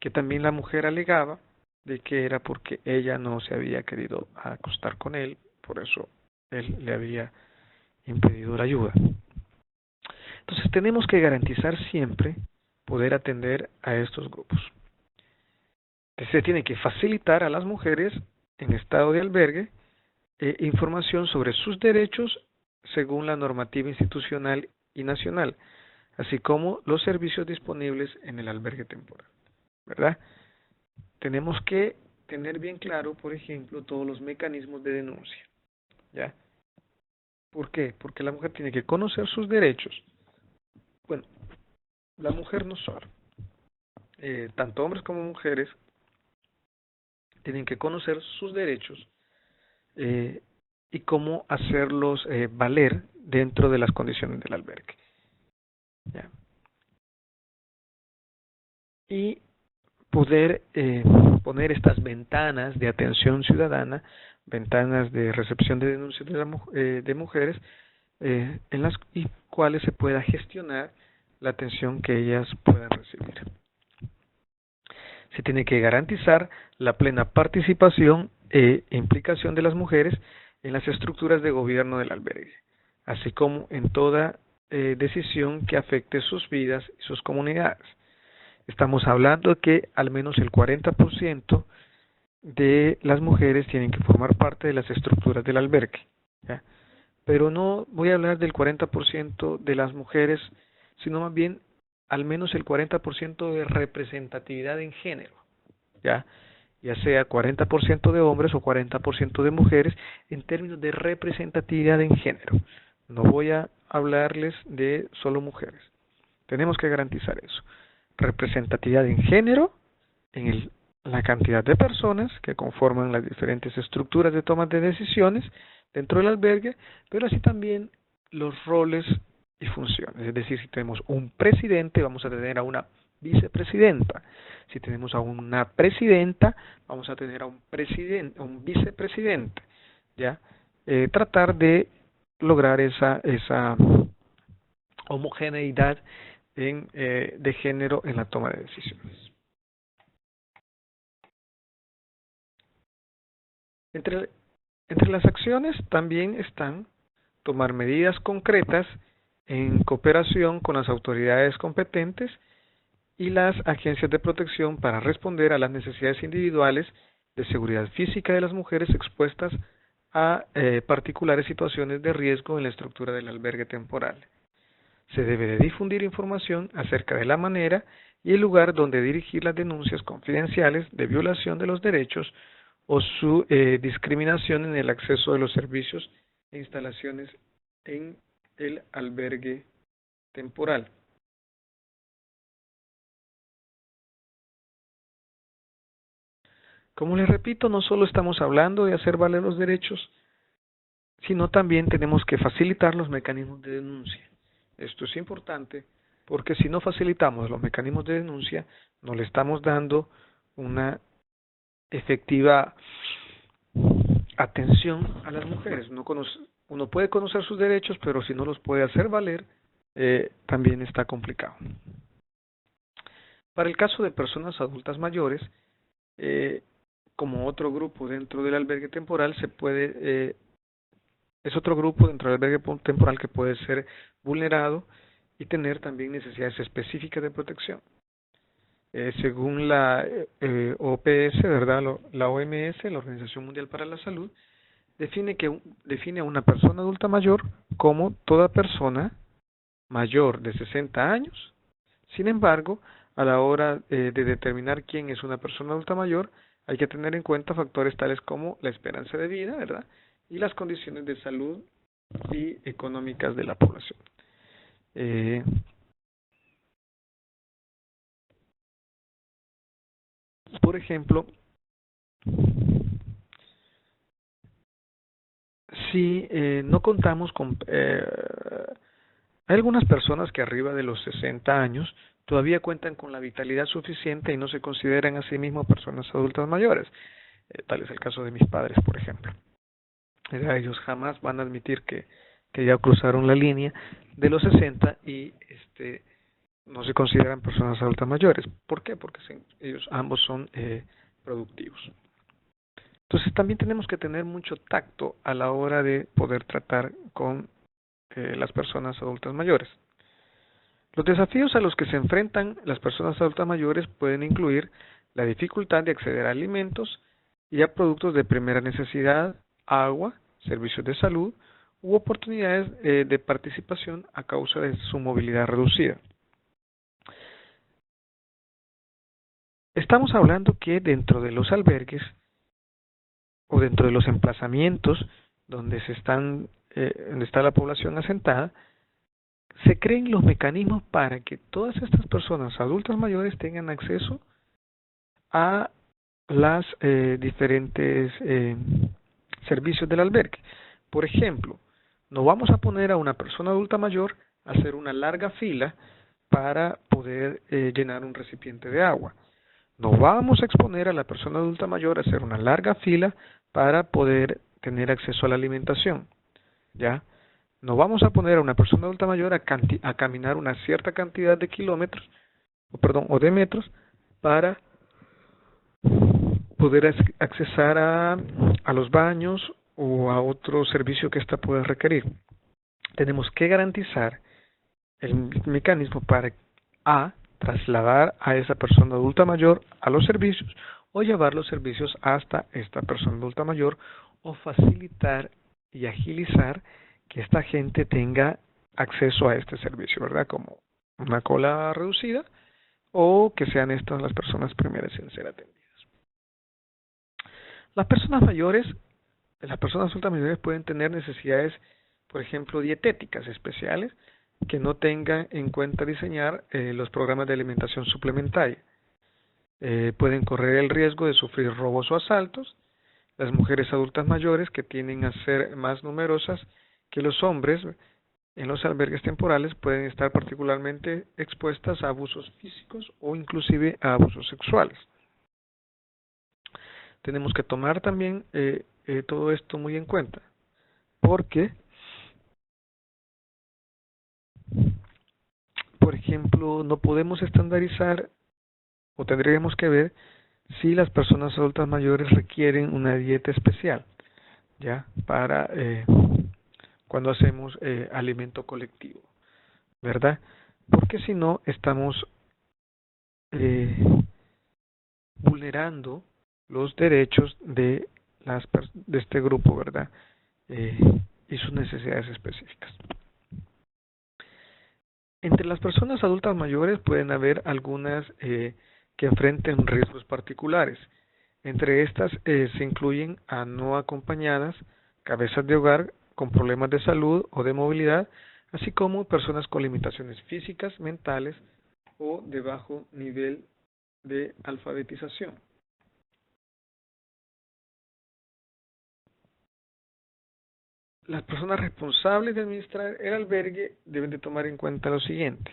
que también la mujer alegaba de que era porque ella no se había querido acostar con él, por eso él le había impedido la ayuda. Entonces tenemos que garantizar siempre poder atender a estos grupos. Se tiene que facilitar a las mujeres en estado de albergue información sobre sus derechos según la normativa institucional y nacional, así como los servicios disponibles en el albergue temporal, ¿verdad? Tenemos que tener bien claro, por ejemplo, todos los mecanismos de denuncia, ¿ya? ¿Por qué? Porque la mujer tiene que conocer sus derechos. Bueno, la mujer no solo, tanto hombres como mujeres tienen que conocer sus derechos y cómo hacerlos valer dentro de las condiciones del albergue, ¿ya? Y poder poner estas ventanas de atención ciudadana, ventanas de recepción de denuncias de mujeres, en las cuales se pueda gestionar la atención que ellas puedan recibir. Se tiene que garantizar la plena participación e implicación de las mujeres en las estructuras de gobierno del albergue, así como en toda decisión que afecte sus vidas y sus comunidades. Estamos hablando de que al menos el 40% de las mujeres tienen que formar parte de las estructuras del albergue, ¿ya? Pero no voy a hablar del 40% de las mujeres, sino más bien al menos el 40% de representatividad en género, ¿ya? Ya sea 40% de hombres o 40% de mujeres en términos de representatividad en género. No voy a hablarles de solo mujeres. Tenemos que garantizar eso. Representatividad en género, en la cantidad de personas que conforman las diferentes estructuras de toma de decisiones dentro del albergue, pero así también los roles y funciones. Es decir, si tenemos un presidente, vamos a tener a una vicepresidenta. Si tenemos a una presidenta, vamos a tener a un presidente, a un vicepresidente, ¿ya? Tratar de lograr esa homogeneidad de género en la toma de decisiones. Entre las acciones también están tomar medidas concretas en cooperación con las autoridades competentes y las agencias de protección para responder a las necesidades individuales de seguridad física de las mujeres expuestas a particulares situaciones de riesgo en la estructura del albergue temporal. Se debe de difundir información acerca de la manera y el lugar donde dirigir las denuncias confidenciales de violación de los derechos o su discriminación en el acceso de los servicios e instalaciones en el albergue temporal. Como les repito, no solo estamos hablando de hacer valer los derechos, sino también tenemos que facilitar los mecanismos de denuncia. Esto es importante porque si no facilitamos los mecanismos de denuncia, no le estamos dando una efectiva atención a las mujeres. Uno puede conocer sus derechos, pero si no los puede hacer valer, también está complicado. Para el caso de personas adultas mayores, como otro grupo dentro del albergue temporal, es otro grupo dentro del albergue temporal que puede ser vulnerado y tener también necesidades específicas de protección. Según la OPS, ¿verdad? La OMS, la Organización Mundial para la Salud, define a una persona adulta mayor como toda persona mayor de 60 años. Sin embargo, a la hora de determinar quién es una persona adulta mayor, hay que tener en cuenta factores tales como la esperanza de vida, ¿verdad? Y las condiciones de salud y económicas de la población. Por ejemplo, si no contamos con... hay algunas personas que arriba de los 60 años todavía cuentan con la vitalidad suficiente y no se consideran a sí mismos personas adultas mayores. Tal es el caso de mis padres, por ejemplo. Ellos jamás van a admitir que ya cruzaron la línea de los 60 y no se consideran personas adultas mayores. ¿Por qué? Porque ellos ambos son productivos. Entonces también tenemos que tener mucho tacto a la hora de poder tratar con las personas adultas mayores. Los desafíos a los que se enfrentan las personas adultas mayores pueden incluir la dificultad de acceder a alimentos y a productos de primera necesidad, agua, servicios de salud u oportunidades de participación a causa de su movilidad reducida. Estamos hablando que dentro de los albergues o dentro de los emplazamientos donde donde está la población asentada, se creen los mecanismos para que todas estas personas adultas mayores tengan acceso a las diferentes servicios del albergue. Por ejemplo, no vamos a poner a una persona adulta mayor a hacer una larga fila para poder llenar un recipiente de agua. No vamos a exponer a la persona adulta mayor a hacer una larga fila para poder tener acceso a la alimentación. ¿Ya? No vamos a poner a una persona adulta mayor a caminar una cierta cantidad de kilómetros, o de metros, para poder accesar a los baños o a otro servicio que ésta pueda requerir. Tenemos que garantizar el mecanismo para trasladar a esa persona adulta mayor a los servicios o llevar los servicios hasta esta persona adulta mayor o facilitar y agilizar que esta gente tenga acceso a este servicio, ¿verdad? Como una cola reducida o que sean estas las personas primeras en ser atendidas. Las personas adultas mayores pueden tener necesidades, por ejemplo, dietéticas especiales que no tengan en cuenta diseñar los programas de alimentación suplementaria. Pueden correr el riesgo de sufrir robos o asaltos. Las mujeres adultas mayores, que tienden a ser más numerosas que los hombres en los albergues temporales, pueden estar particularmente expuestas a abusos físicos o inclusive a abusos sexuales. Tenemos que tomar también todo esto muy en cuenta, porque, por ejemplo, no podemos estandarizar o tendríamos que ver si las personas adultas mayores requieren una dieta especial, ya, para cuando hacemos alimento colectivo, ¿verdad? Porque si no, estamos vulnerando los derechos de este grupo, ¿verdad? Y sus necesidades específicas. Entre las personas adultas mayores pueden haber algunas que enfrenten riesgos particulares. Entre estas se incluyen a no acompañadas, cabezas de hogar con problemas de salud o de movilidad, así como personas con limitaciones físicas, mentales o de bajo nivel de alfabetización. Las personas responsables de administrar el albergue deben de tomar en cuenta lo siguiente: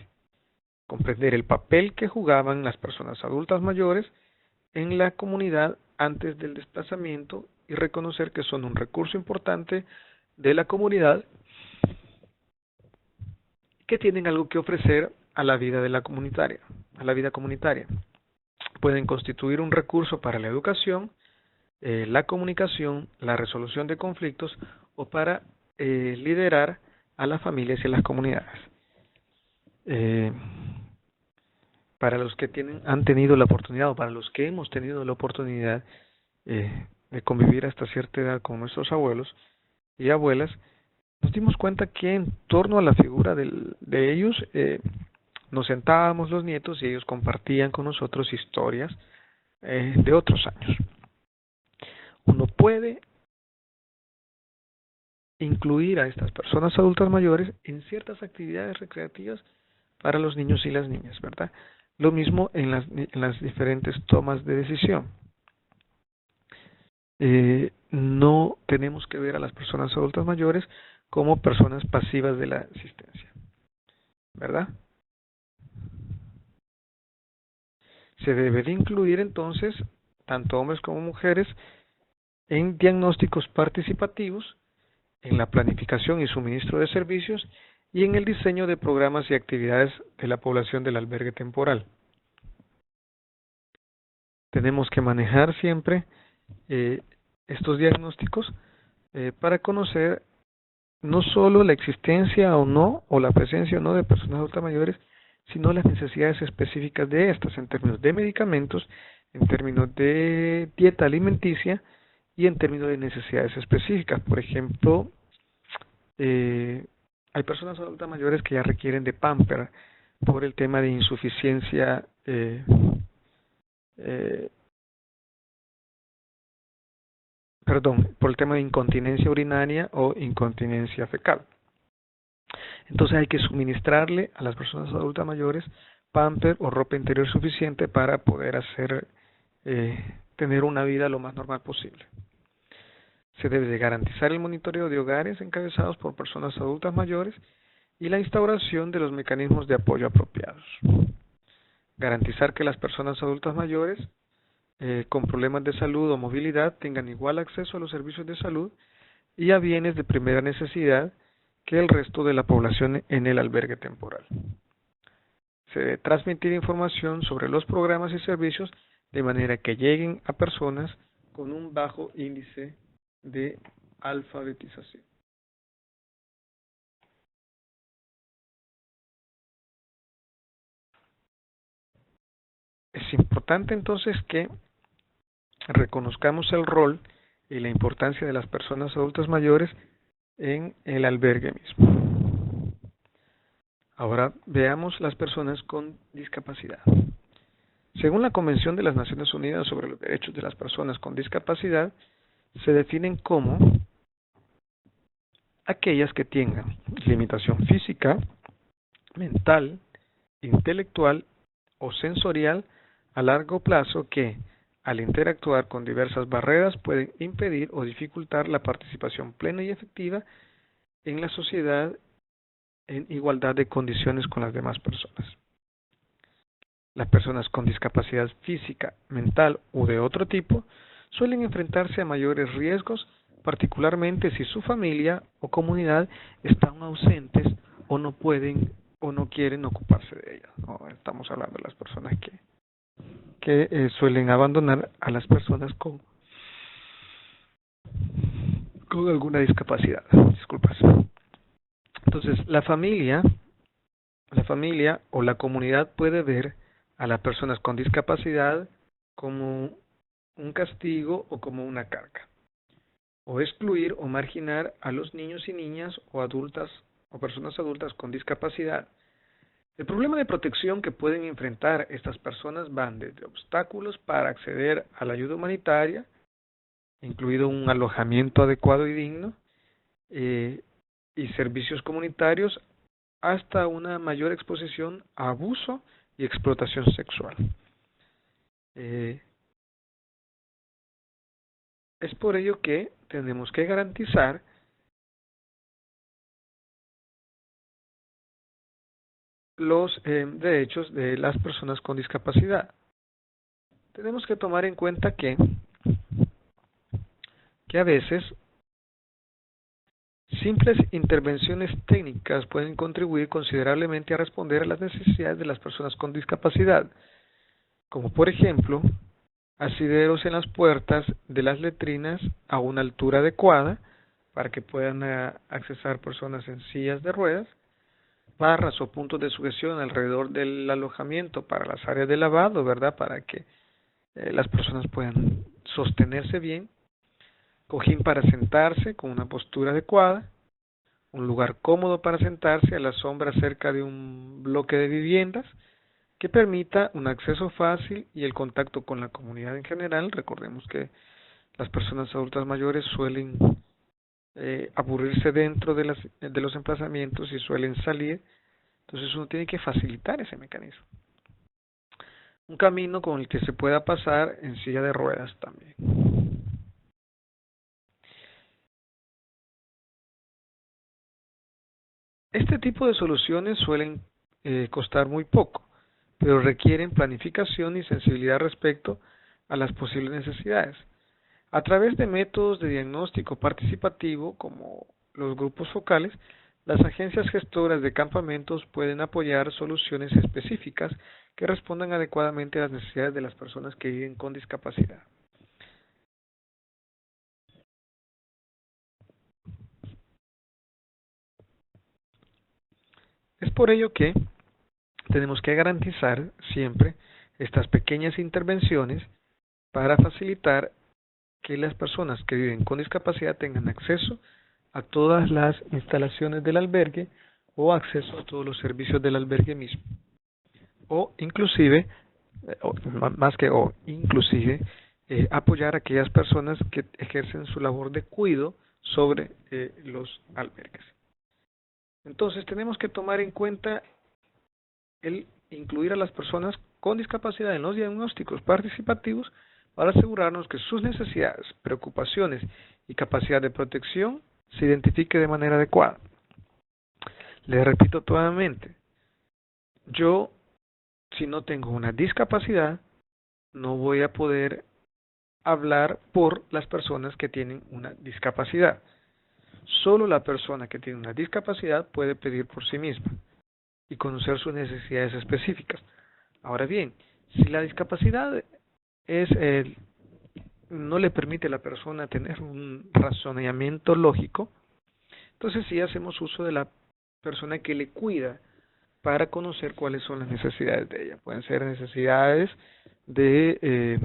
comprender el papel que jugaban las personas adultas mayores en la comunidad antes del desplazamiento y reconocer que son un recurso importante de la comunidad que tienen algo que ofrecer a la vida comunitaria. Pueden constituir un recurso para la educación, la comunicación, la resolución de conflictos o para liderar a las familias y a las comunidades. Para los que han tenido la oportunidad o para los que hemos tenido la oportunidad de convivir hasta cierta edad con nuestros abuelos y abuelas, nos dimos cuenta que en torno a la figura de ellos nos sentábamos los nietos y ellos compartían con nosotros historias de otros años. Uno puede incluir a estas personas adultas mayores en ciertas actividades recreativas para los niños y las niñas, ¿verdad? Lo mismo en las diferentes tomas de decisión. No tenemos que ver a las personas adultas mayores como personas pasivas de la asistencia, ¿verdad? Se debe de incluir entonces tanto hombres como mujeres en diagnósticos participativos, en la planificación y suministro de servicios y en el diseño de programas y actividades de la población del albergue temporal. Tenemos que manejar siempre estos diagnósticos para conocer no solo la existencia o no, o la presencia o no de personas adultas mayores, sino las necesidades específicas de estas en términos de medicamentos, en términos de dieta alimenticia y en términos de necesidades específicas. Por ejemplo, hay personas adultas mayores que ya requieren de pamper por el tema de insuficiencia por el tema de incontinencia urinaria o incontinencia fecal. Entonces hay que suministrarle a las personas adultas mayores pamper o ropa interior suficiente para poder tener una vida lo más normal posible. Se debe de garantizar el monitoreo de hogares encabezados por personas adultas mayores y la instauración de los mecanismos de apoyo apropiados. Garantizar que las personas adultas mayores con problemas de salud o movilidad tengan igual acceso a los servicios de salud y a bienes de primera necesidad que el resto de la población en el albergue temporal. Se debe transmitir información sobre los programas y servicios de manera que lleguen a personas con un bajo índice de alfabetización. Es importante entonces que reconozcamos el rol y la importancia de las personas adultas mayores en el albergue mismo. Ahora veamos las personas con discapacidad. Según la Convención de las Naciones Unidas sobre los Derechos de las Personas con Discapacidad, se definen como aquellas que tengan limitación física, mental, intelectual o sensorial a largo plazo que, al interactuar con diversas barreras, pueden impedir o dificultar la participación plena y efectiva en la sociedad en igualdad de condiciones con las demás personas. Las personas con discapacidad física, mental u de otro tipo suelen enfrentarse a mayores riesgos, particularmente si su familia o comunidad están ausentes o no pueden o no quieren ocuparse de ellas. No, estamos hablando de las personas que suelen abandonar a las personas con alguna discapacidad. Disculpas. Entonces, la familia o la comunidad puede ver a las personas con discapacidad como un castigo o como una carga, o excluir o marginar a los niños y niñas o adultas o personas adultas con discapacidad. El problema de protección que pueden enfrentar estas personas van desde obstáculos para acceder a la ayuda humanitaria, incluido un alojamiento adecuado y digno, y servicios comunitarios, hasta una mayor exposición a abuso y explotación sexual. Es por ello que tenemos que garantizar los derechos de las personas con discapacidad. Tenemos que tomar en cuenta que a veces simples intervenciones técnicas pueden contribuir considerablemente a responder a las necesidades de las personas con discapacidad, como por ejemplo asideros en las puertas de las letrinas a una altura adecuada para que puedan accesar personas en sillas de ruedas, barras o puntos de sujeción alrededor del alojamiento para las áreas de lavado, ¿verdad? Para que las personas puedan sostenerse bien, cojín para sentarse con una postura adecuada, un lugar cómodo para sentarse a la sombra cerca de un bloque de viviendas que permita un acceso fácil y el contacto con la comunidad en general. Recordemos que las personas adultas mayores suelen aburrirse dentro de los emplazamientos y suelen salir, entonces uno tiene que facilitar ese mecanismo. Un camino con el que se pueda pasar en silla de ruedas también. Este tipo de soluciones suelen costar muy poco, pero requieren planificación y sensibilidad respecto a las posibles necesidades. A través de métodos de diagnóstico participativo, como los grupos focales, las agencias gestoras de campamentos pueden apoyar soluciones específicas que respondan adecuadamente a las necesidades de las personas que viven con discapacidad. Es por ello que tenemos que garantizar siempre estas pequeñas intervenciones para facilitar que las personas que viven con discapacidad tengan acceso a todas las instalaciones del albergue o acceso a todos los servicios del albergue mismo. O inclusive, apoyar a aquellas personas que ejercen su labor de cuidado sobre los albergues. Entonces tenemos que tomar en cuenta el incluir a las personas con discapacidad en los diagnósticos participativos para asegurarnos que sus necesidades, preocupaciones y capacidad de protección se identifique de manera adecuada. Les repito nuevamente, yo, si no tengo una discapacidad, no voy a poder hablar por las personas que tienen una discapacidad. Solo la persona que tiene una discapacidad puede pedir por sí misma y conocer sus necesidades específicas. Ahora bien, si la discapacidad no le permite a la persona tener un razonamiento lógico, entonces sí hacemos uso de la persona que le cuida para conocer cuáles son las necesidades de ella. Pueden ser necesidades de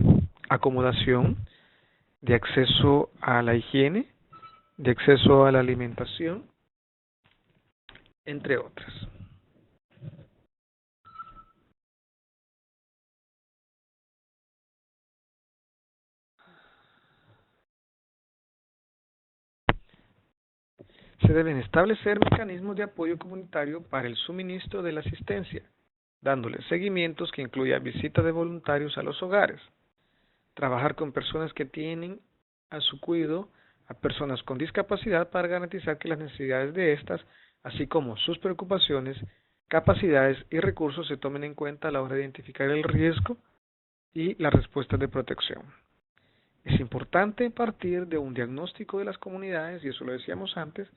acomodación, de acceso a la higiene, de acceso a la alimentación, entre otras. Se deben establecer mecanismos de apoyo comunitario para el suministro de la asistencia, dándole seguimientos que incluya visita de voluntarios a los hogares, trabajar con personas que tienen a su cuidado a personas con discapacidad para garantizar que las necesidades de estas, así como sus preocupaciones, capacidades y recursos se tomen en cuenta a la hora de identificar el riesgo y las respuestas de protección. Es importante partir de un diagnóstico de las comunidades, y eso lo decíamos antes,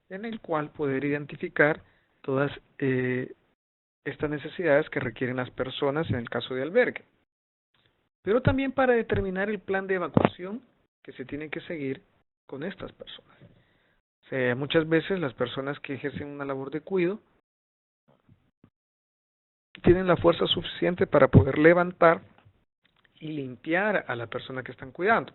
en el cual poder identificar todas estas necesidades que requieren las personas en el caso de albergue. Pero también para determinar el plan de evacuación que se tiene que seguir con estas personas. O sea, muchas veces las personas que ejercen una labor de cuidado tienen la fuerza suficiente para poder levantar y limpiar a la persona que están cuidando.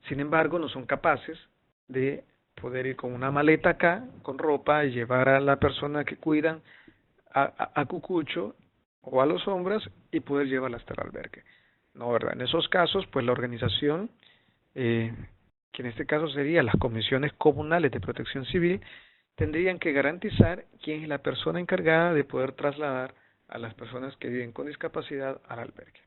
Sin embargo, no son capaces de poder ir con una maleta acá, con ropa, y llevar a la persona que cuidan a Cucucho o a los hombros y poder llevarla hasta el albergue. No, ¿verdad? En esos casos, pues la organización, que en este caso serían las comisiones comunales de protección civil, tendrían que garantizar quién es la persona encargada de poder trasladar a las personas que viven con discapacidad al albergue.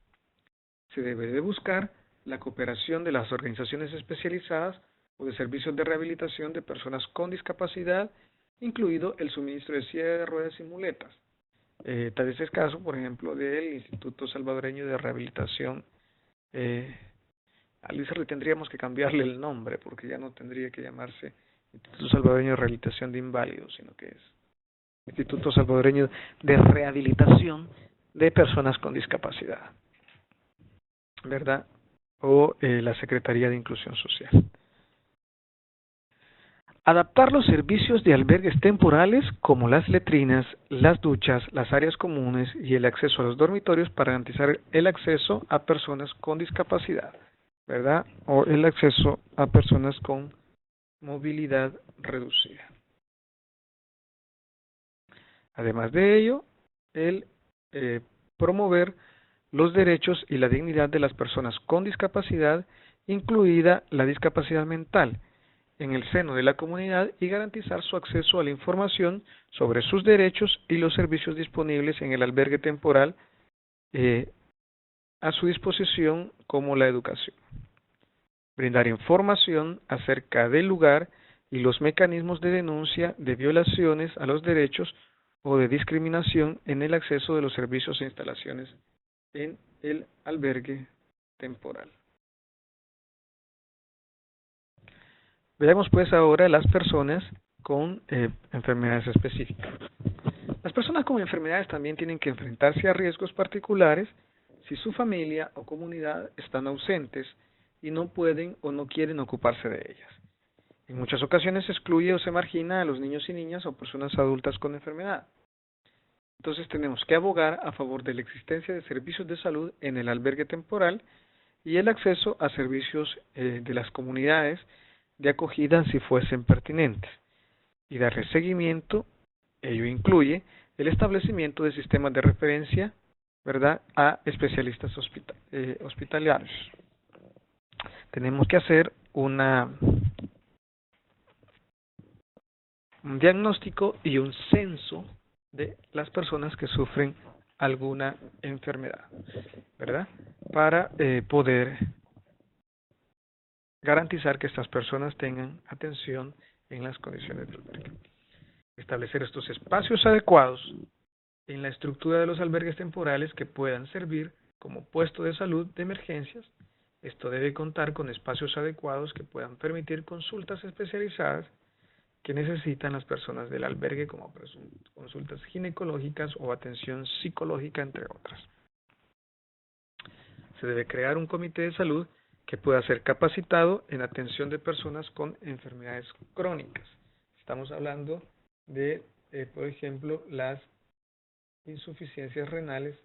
Se debe de buscar la cooperación de las organizaciones especializadas o de servicios de rehabilitación de personas con discapacidad, incluido el suministro de silla de ruedas y muletas. Tal es el caso, por ejemplo, del Instituto Salvadoreño de Rehabilitación. A Luis tendríamos que cambiarle el nombre, porque ya no tendría que llamarse Instituto Salvadoreño de Rehabilitación de Inválidos, sino que es Instituto Salvadoreño de Rehabilitación de Personas con Discapacidad. ¿verdad? O la Secretaría de Inclusión Social. Adaptar los servicios de albergues temporales como las letrinas, las duchas, las áreas comunes y el acceso a los dormitorios para garantizar el acceso a personas con discapacidad, ¿verdad? O el acceso a personas con movilidad reducida. Además de ello, el promover los derechos y la dignidad de las personas con discapacidad, incluida la discapacidad mental, en el seno de la comunidad y garantizar su acceso a la información sobre sus derechos y los servicios disponibles en el albergue temporal a su disposición, como la educación. Brindar información acerca del lugar y los mecanismos de denuncia de violaciones a los derechos o de discriminación en el acceso de los servicios e instalaciones en el albergue temporal. Veamos pues ahora las personas con enfermedades específicas. Las personas con enfermedades también tienen que enfrentarse a riesgos particulares si su familia o comunidad están ausentes y no pueden o no quieren ocuparse de ellas. En muchas ocasiones se excluye o se margina a los niños y niñas o personas adultas con enfermedad. Entonces tenemos que abogar a favor de la existencia de servicios de salud en el albergue temporal y el acceso a servicios de las comunidades de acogida si fuesen pertinentes, y darle seguimiento. Ello incluye el establecimiento de sistemas de referencia, ¿verdad?, a especialistas hospitalarios. Tenemos que hacer un diagnóstico y un censo de las personas que sufren alguna enfermedad, ¿verdad?, para poder garantizar que estas personas tengan atención en las condiciones del albergue. Establecer estos espacios adecuados en la estructura de los albergues temporales que puedan servir como puesto de salud de emergencias. Esto debe contar con espacios adecuados que puedan permitir consultas especializadas que necesitan las personas del albergue, como consultas ginecológicas o atención psicológica, entre otras. Se debe crear un comité de salud que pueda ser capacitado en atención de personas con enfermedades crónicas. Estamos hablando de, por ejemplo, las insuficiencias renales,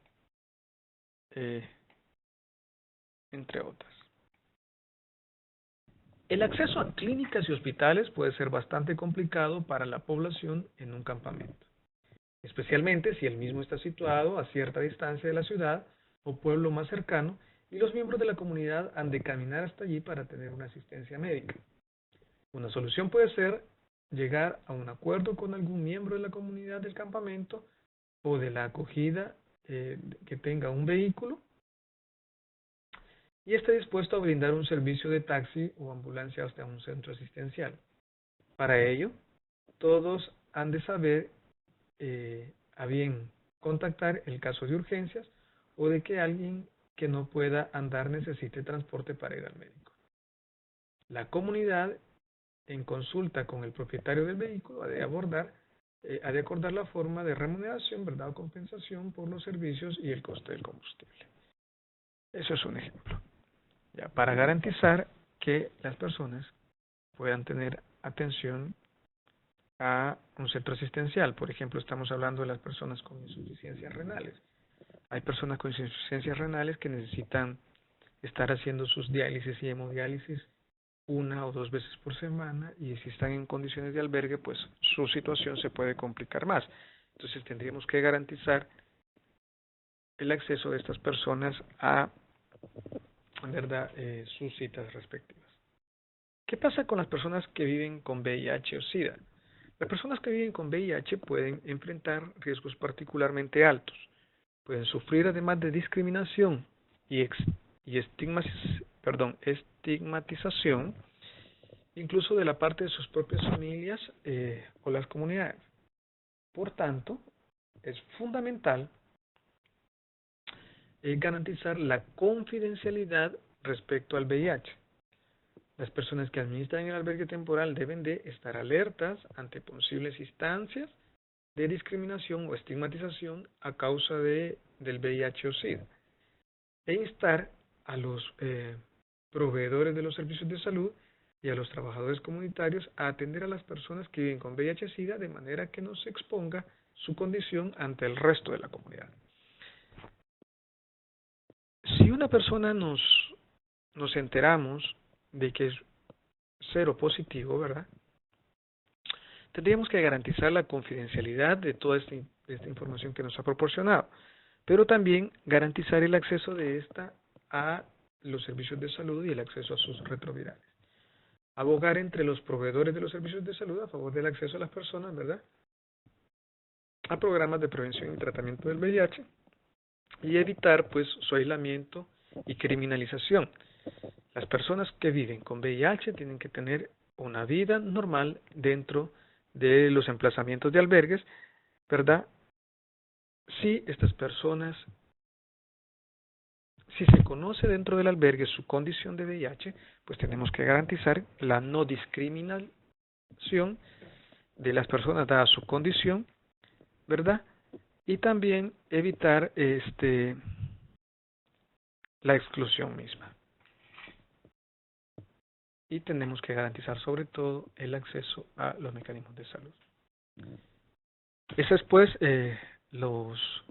entre otras. El acceso a clínicas y hospitales puede ser bastante complicado para la población en un campamento, especialmente si el mismo está situado a cierta distancia de la ciudad o pueblo más cercano y los miembros de la comunidad han de caminar hasta allí para tener una asistencia médica. Una solución puede ser llegar a un acuerdo con algún miembro de la comunidad del campamento o de la acogida que tenga un vehículo y esté dispuesto a brindar un servicio de taxi o ambulancia hasta un centro asistencial. Para ello, todos han de saber a bien contactar el caso de urgencias o de que alguien que no pueda andar necesite transporte para ir al médico. La comunidad, en consulta con el propietario del vehículo, ha de acordar la forma de remuneración, ¿verdad?, o compensación por los servicios y el coste del combustible. Eso es un ejemplo, ya para garantizar que las personas puedan tener atención a un centro asistencial. Por ejemplo, estamos hablando de las personas con insuficiencias renales. Hay personas con insuficiencias renales que necesitan estar haciendo sus diálisis y hemodiálisis 1 o 2 veces por semana, y si están en condiciones de albergue, pues su situación se puede complicar más. Entonces tendríamos que garantizar el acceso de estas personas a, ¿verdad?, sus citas respectivas. ¿Qué pasa con las personas que viven con VIH o SIDA? Las personas que viven con VIH pueden enfrentar riesgos particularmente altos. Pueden sufrir además de discriminación y estigmatización, incluso de la parte de sus propias familias o las comunidades. Por tanto, es fundamental garantizar la confidencialidad respecto al VIH. Las personas que administran el albergue temporal deben de estar alertas ante posibles instancias de discriminación o estigmatización a causa del VIH o SIDA, e instar a los proveedores de los servicios de salud y a los trabajadores comunitarios a atender a las personas que viven con VIH-Sida de manera que no se exponga su condición ante el resto de la comunidad. Si una persona nos enteramos de que es cero positivo, ¿verdad? Tendríamos que garantizar la confidencialidad de toda esta información que nos ha proporcionado, pero también garantizar el acceso de esta a los servicios de salud y el acceso a sus retrovirales. Abogar entre los proveedores de los servicios de salud a favor del acceso a las personas, ¿verdad?, a programas de prevención y tratamiento del VIH y evitar, pues, su aislamiento y criminalización. Las personas que viven con VIH tienen que tener una vida normal dentro de los emplazamientos de albergues, ¿verdad? Si estas personas, si se conoce dentro del albergue su condición de VIH, pues tenemos que garantizar la no discriminación de las personas dada su condición, ¿verdad? Y también evitar la exclusión misma. Y tenemos que garantizar sobre todo el acceso a los mecanismos de salud. Esas pues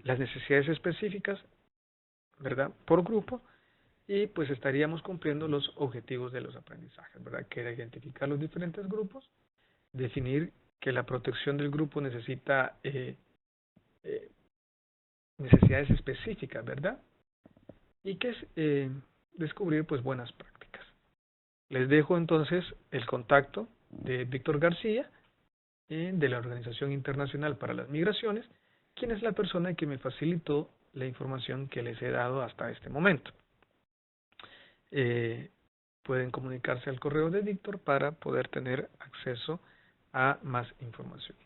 las necesidades específicas, ¿verdad?, por grupo, y pues estaríamos cumpliendo los objetivos de los aprendizajes, ¿verdad?, que era identificar los diferentes grupos, definir que la protección del grupo necesita necesidades específicas, ¿verdad?, y que es descubrir pues buenas prácticas. Les dejo entonces el contacto de Víctor García, de la Organización Internacional para las Migraciones, quien es la persona que me facilitó la información que les he dado hasta este momento. Pueden comunicarse al correo de Víctor para poder tener acceso a más información.